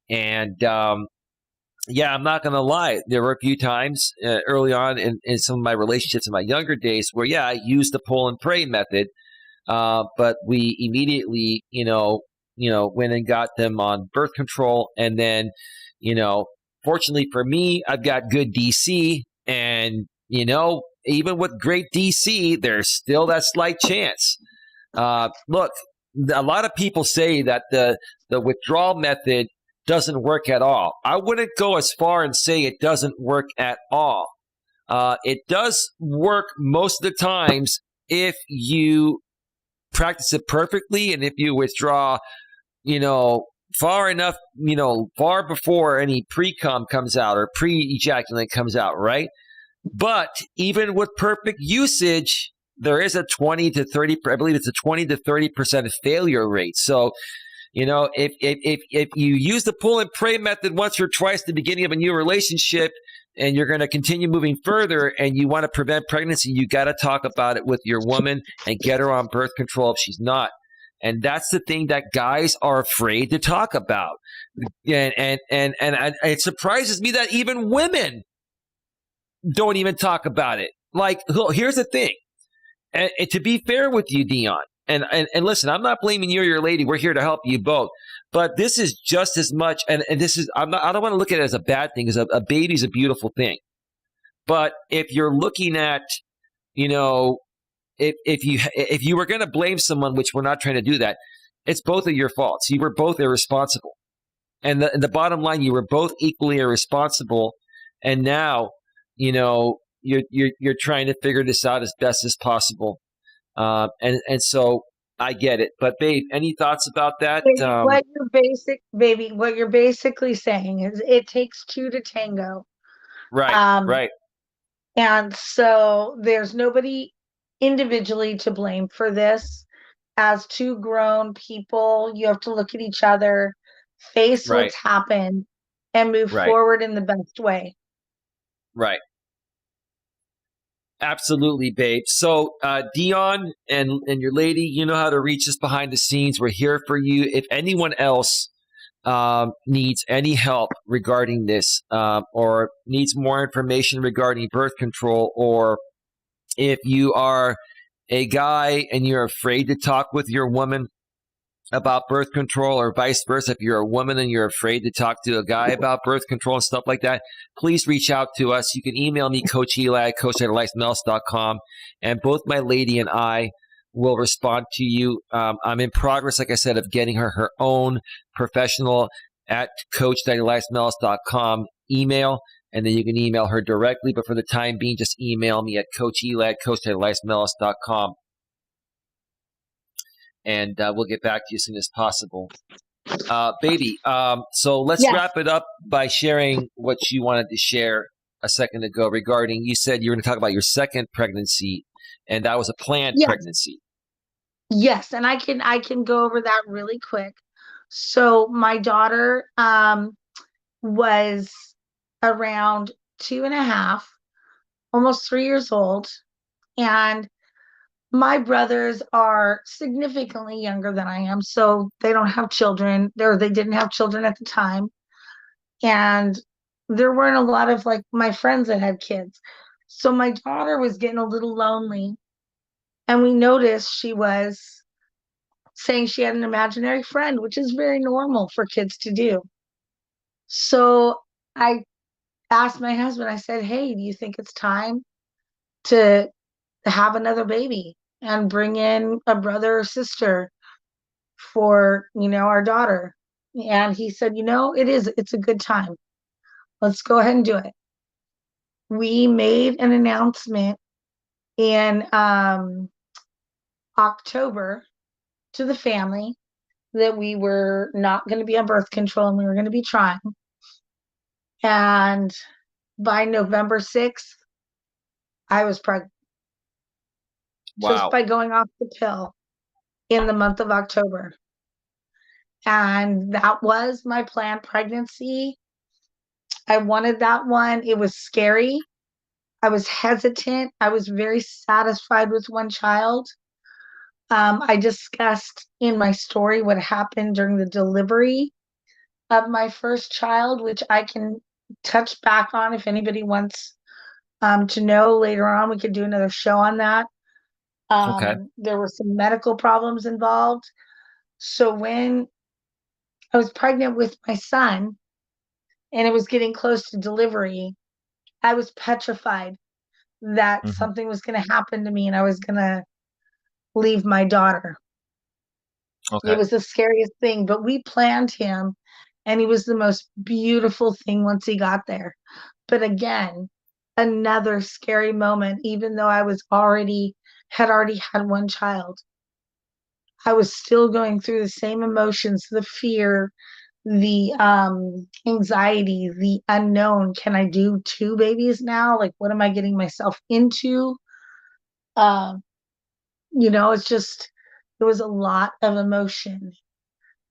And yeah, I'm not going to lie. There were a few times early on in some of my relationships in my younger days where, yeah, I used the pull and pray method. But we immediately, went and got them on birth control. And then, fortunately for me, I've got good DC. And, even with great DC, there's still that slight chance. Look, a lot of people say that the withdrawal method doesn't work at all. I wouldn't go as far and say it doesn't work at all. It does work most of the times if you practice it perfectly and if you withdraw, far enough, far before any pre-cum comes out or pre-ejaculate comes out, right? But even with perfect usage, there is a 20 to 30, I believe it's a 20 to 30% failure rate. So, if you use the pull and pray method once or twice at the beginning of a new relationship, and you're going to continue moving further and you want to prevent pregnancy, you got to talk about it with your woman and get her on birth control if she's not. And that's the thing that guys are afraid to talk about. And it surprises me that even women don't even talk about it. Like, look, here's the thing. And to be fair with you, Dion, and listen, I'm not blaming you or your lady. We're here to help you both. But this is just as much, and this is, I don't want to look at it as a bad thing, because a baby's a beautiful thing. But if you're looking at, if you were going to blame someone, which we're not trying to do that, it's both of your faults. You were both irresponsible. And the bottom line, you were both equally irresponsible, and now, you're trying to figure this out as best as possible. And so I get it. But babe, any thoughts about that? What you're basically saying is it takes two to tango. Right, Um, right, and so there's nobody individually to blame for this. As two grown people, you have to look at each other, face right, what's happened, and move right, forward in the best way. right. Absolutely, babe. So, Dion and your lady, you know how to reach us behind the scenes. We're here for you. If anyone else needs any help regarding this, or needs more information regarding birth control, or if you are a guy and you're afraid to talk with your woman about birth control, or vice versa, if you're a woman and you're afraid to talk to a guy about birth control and stuff like that, please reach out to us. You can email me, Coach Eli at coacheli@eliasmelas.com, and both my lady and I will respond to you. I'm in progress, like I said, of getting her own professional at coach.eliasmelas.com email, and then you can email her directly. But for the time being, just email me at Coach Eli at coach.eliasmelas.com, and we'll get back to you as soon as possible. Baby, so let's Yes. wrap it up by sharing what you wanted to share a second ago regarding, you said you were going to talk about your second pregnancy, and that was a planned Yes. pregnancy. Yes, and I can go over that really quick. So my daughter was around 2.5, almost 3 years old, and my brothers are significantly younger than I am, so they don't have children. They didn't have children at the time, and there weren't a lot of like my friends that had kids. So my daughter was getting a little lonely, and we noticed she was saying she had an imaginary friend, which is very normal for kids to do. So I asked my husband, I said, "Hey, do you think it's time to have another baby and bring in a brother or sister for, our daughter?" And he said, it's a good time. Let's go ahead and do it. We made an announcement in October to the family that we were not going to be on birth control and we were going to be trying. And by November 6th, I was pregnant just Wow. by going off the pill in the month of October. And that was my planned pregnancy. I wanted that one. It was scary. I was hesitant. I was very satisfied with one child. I discussed in my story what happened during the delivery of my first child, which I can touch back on if anybody wants to know later on. We could do another show on that. Okay. There were some medical problems involved. So when I was pregnant with my son and it was getting close to delivery, I was petrified that Hmm. something was going to happen to me and I was going to leave my daughter. It Okay. was the scariest thing, but we planned him and he was the most beautiful thing once he got there. But again, another scary moment, even though I was already had one child. I was still going through the same emotions, the fear, the anxiety, the unknown. Can I do two babies now? Like, what am I getting myself into? Um, it's just, it was a lot of emotion.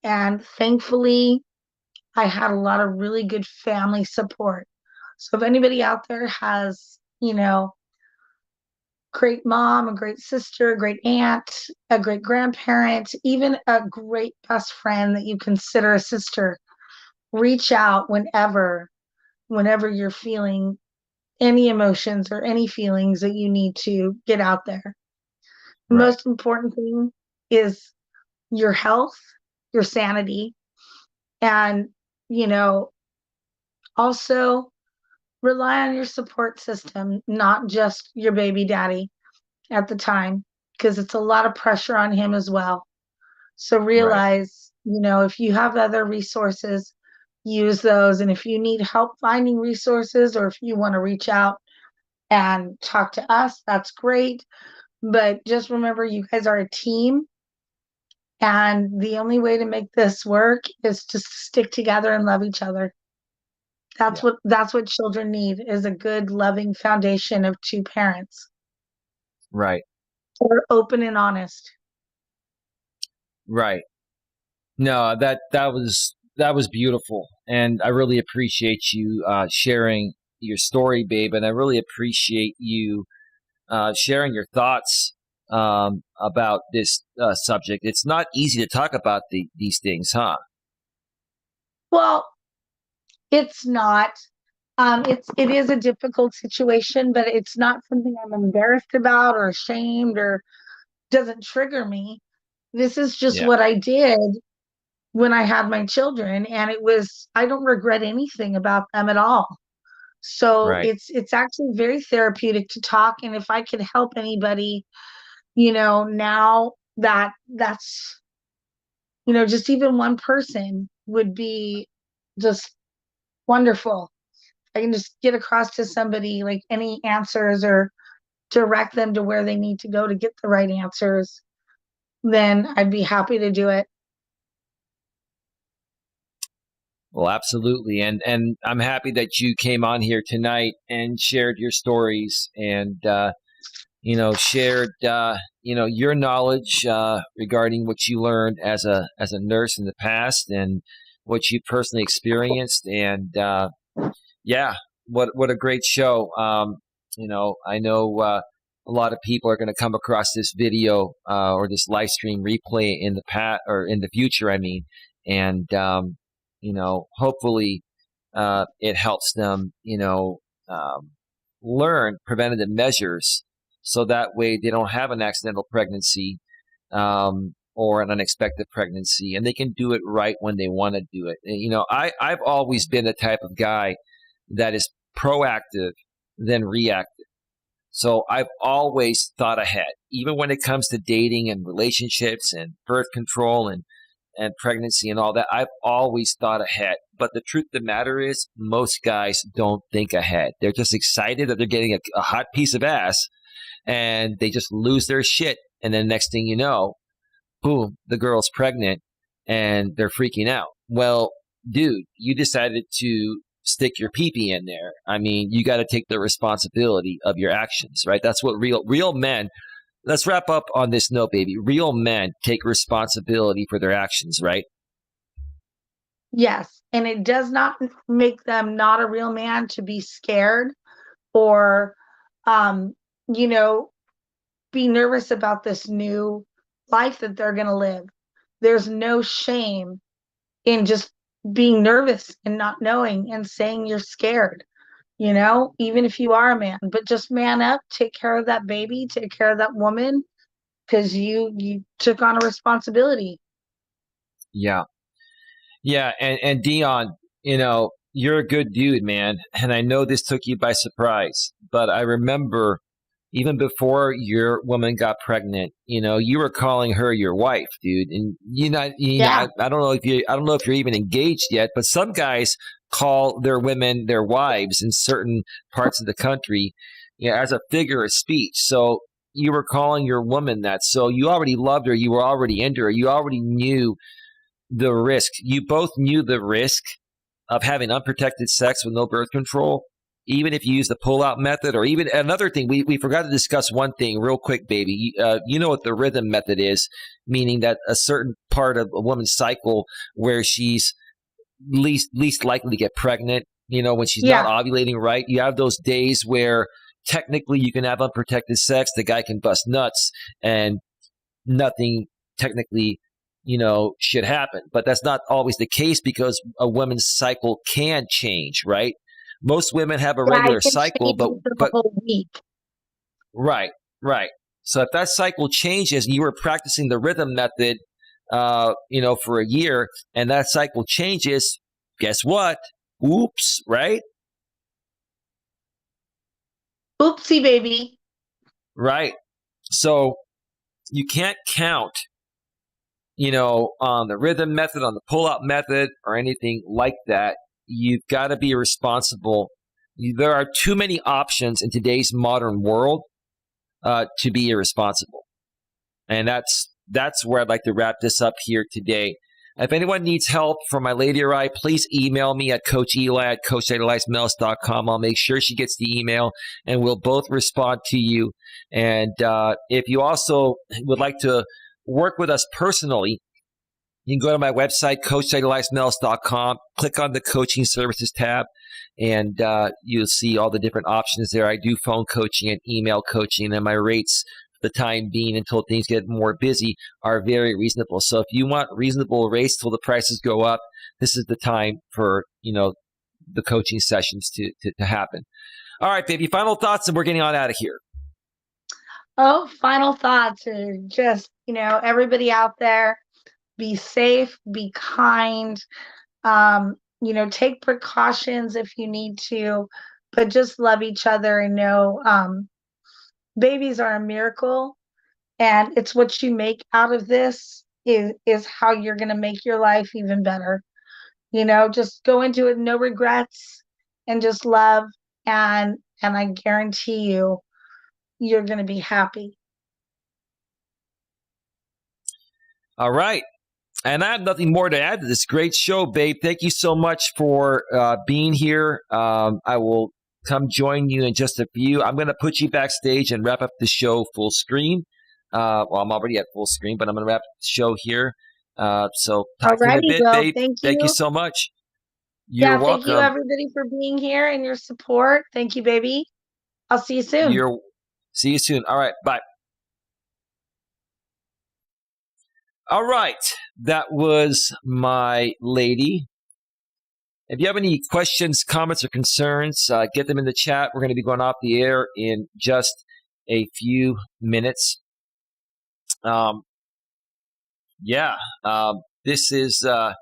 And thankfully, I had a lot of really good family support. So if anybody out there has, great mom, a great sister, a great aunt, a great grandparent, even a great best friend that you consider a sister, reach out whenever you're feeling any emotions or any feelings that you need to get out there. The Right. most important thing is your health, your sanity, and, you know, also rely on your support system, not just your baby daddy at the time, because it's a lot of pressure on him as well. So Right. realize, if you have other resources, use those. And if you need help finding resources, or if you want to reach out and talk to us, that's great. But just remember, you guys are a team. And the only way to make this work is to stick together and love each other. Yeah. That's what children need, is a good, loving foundation of two parents Right. who are open and honest. Right. No, that was beautiful, and I really appreciate you sharing your story, babe, and I really appreciate you sharing your thoughts about this subject. It's not easy to talk about these things, huh? Well, it's not. It is a difficult situation, but it's not something I'm embarrassed about or ashamed or doesn't trigger me. This is just Yeah. what I did when I had my children, and I don't regret anything about them at all. So Right. it's actually very therapeutic to talk. And if I could help anybody, now that's, just even one person would be just wonderful. I can just get across to somebody like any answers, or direct them to where they need to go to get the right answers, then I'd be happy to do it. Well, absolutely, and I'm happy that you came on here tonight and shared your stories, and shared your knowledge regarding what you learned as a nurse in the past and what you personally experienced. And yeah, what a great show. I know a lot of people are going to come across this video or this live stream replay in the past or in the future. I mean, and hopefully it helps them, learn preventative measures so that way they don't have an accidental pregnancy or an unexpected pregnancy, and they can do it right when they want to do it. And, I've always been the type of guy that is proactive than reactive. So I've always thought ahead, even when it comes to dating and relationships and birth control and pregnancy and all that. I've always thought ahead. But the truth of the matter is, most guys don't think ahead. They're just excited that they're getting a hot piece of ass, and they just lose their shit. And then next thing you know, boom, the girl's pregnant and they're freaking out. Well, dude, you decided to stick your pee-pee in there. I mean, you got to take the responsibility of your actions, right? That's what real men. Let's wrap up on this note, baby. Real men take responsibility for their actions, right? Yes. And it does not make them not a real man to be scared, or, um, you know, be nervous about this new life that they're going to live. There's no shame in just being nervous and not knowing and saying you're scared, even if you are a man. But just man up, take care of that baby, take care of that woman, because you took on a responsibility. Yeah. Yeah. And Dion, you're a good dude, man. And I know this took you by surprise, but I remember even before your woman got pregnant, you were calling her your wife, dude. And Yeah. I don't know if you're even engaged yet, but some guys call their women their wives in certain parts of the country, as a figure of speech. So you were calling your woman that. So you already loved her. You were already into her. You already knew the risk. You both knew the risk of having unprotected sex with no birth control, even if you use the pull-out method. Or even another thing, we forgot to discuss one thing real quick, baby. You know what the rhythm method is, meaning that a certain part of a woman's cycle where she's least likely to get pregnant, when she's not Yeah. ovulating right. You have those days where technically you can have unprotected sex, the guy can bust nuts, and nothing technically should happen. But that's not always the case, because a woman's cycle can change, right? Most women have a Yeah, I regular can cycle, change but it for the but whole week. right, right. So if that cycle changes, you were practicing the rhythm method, for a year, and that cycle changes, guess what? Oops, right? Oopsie baby. Right. So you can't count on the rhythm method, on the pull-out method, or anything like that. You've got to be responsible. There are too many options in today's modern world to be irresponsible. And that's where I'd like to wrap this up here today. If anyone needs help from my lady or I, please email me at Coach Eli at coacheli@eliasmelas.com. I'll make sure she gets the email, and we'll both respond to you. And if you also would like to work with us personally, you can go to my website, coacheli@eliasmelas.com, click on the Coaching Services tab, and you'll see all the different options there. I do phone coaching and email coaching, and my rates the time being until things get more busy are very reasonable. So if you want reasonable rates till the prices go up, this is the time for, the coaching sessions to happen. All right, baby, final thoughts and we're getting on out of here. Oh, final thoughts are just, everybody out there, be safe, be kind, take precautions if you need to, but just love each other and know, babies are a miracle, and it's what you make out of this is how you're going to make your life even better. Just go into it, no regrets, and just love. And I guarantee you're going to be happy. All right. And I have nothing more to add to this great show, babe. Thank you so much for being here. I will come join you in just a few. I'm going to put you backstage and wrap up the show full screen. Well, I'm already at full screen, but I'm going to wrap the show here. So talk to you in a bit, babe. Thank you so much. You're welcome. Thank you, everybody, for being here and your support. Thank you, baby. I'll see you soon. See you soon. All right. Bye. All right. That was my lady. If you have any questions, comments, or concerns, get them in the chat. We're going to be going off the air in just a few minutes. This is a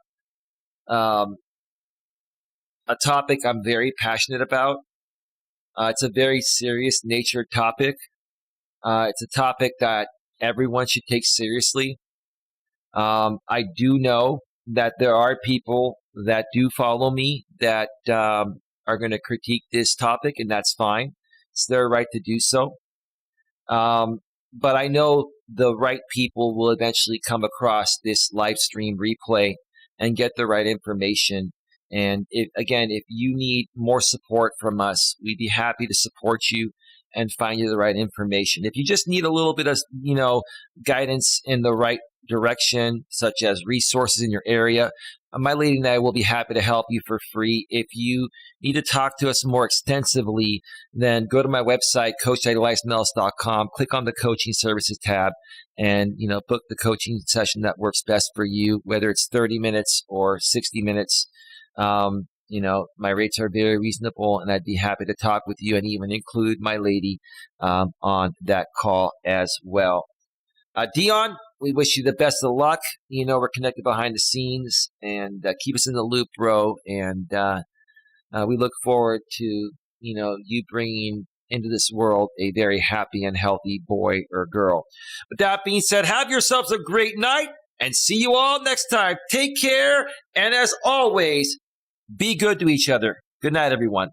topic I'm very passionate about. It's a very serious nature topic. It's a topic that everyone should take seriously. I do know that there are people that do follow me that are going to critique this topic, and that's fine. It's their right to do so. But I know the right people will eventually come across this live stream replay and get the right information. And if you need more support from us, we'd be happy to support you and find you the right information. If you just need a little bit of, guidance in the right direction, such as resources in your area, my lady and I will be happy to help you for free. If you need to talk to us more extensively, then go to my website, coacheli@eliasmelas.com, click on the Coaching Services tab, and book the coaching session that works best for you, whether it's 30 minutes or 60 minutes. My rates are very reasonable, and I'd be happy to talk with you and even include my lady on that call as well. Dion, we wish you the best of luck. We're connected behind the scenes, and keep us in the loop, bro. And we look forward to, you bringing into this world a very happy and healthy boy or girl. With that being said, have yourselves a great night, and see you all next time. Take care, and as always, be good to each other. Good night, everyone.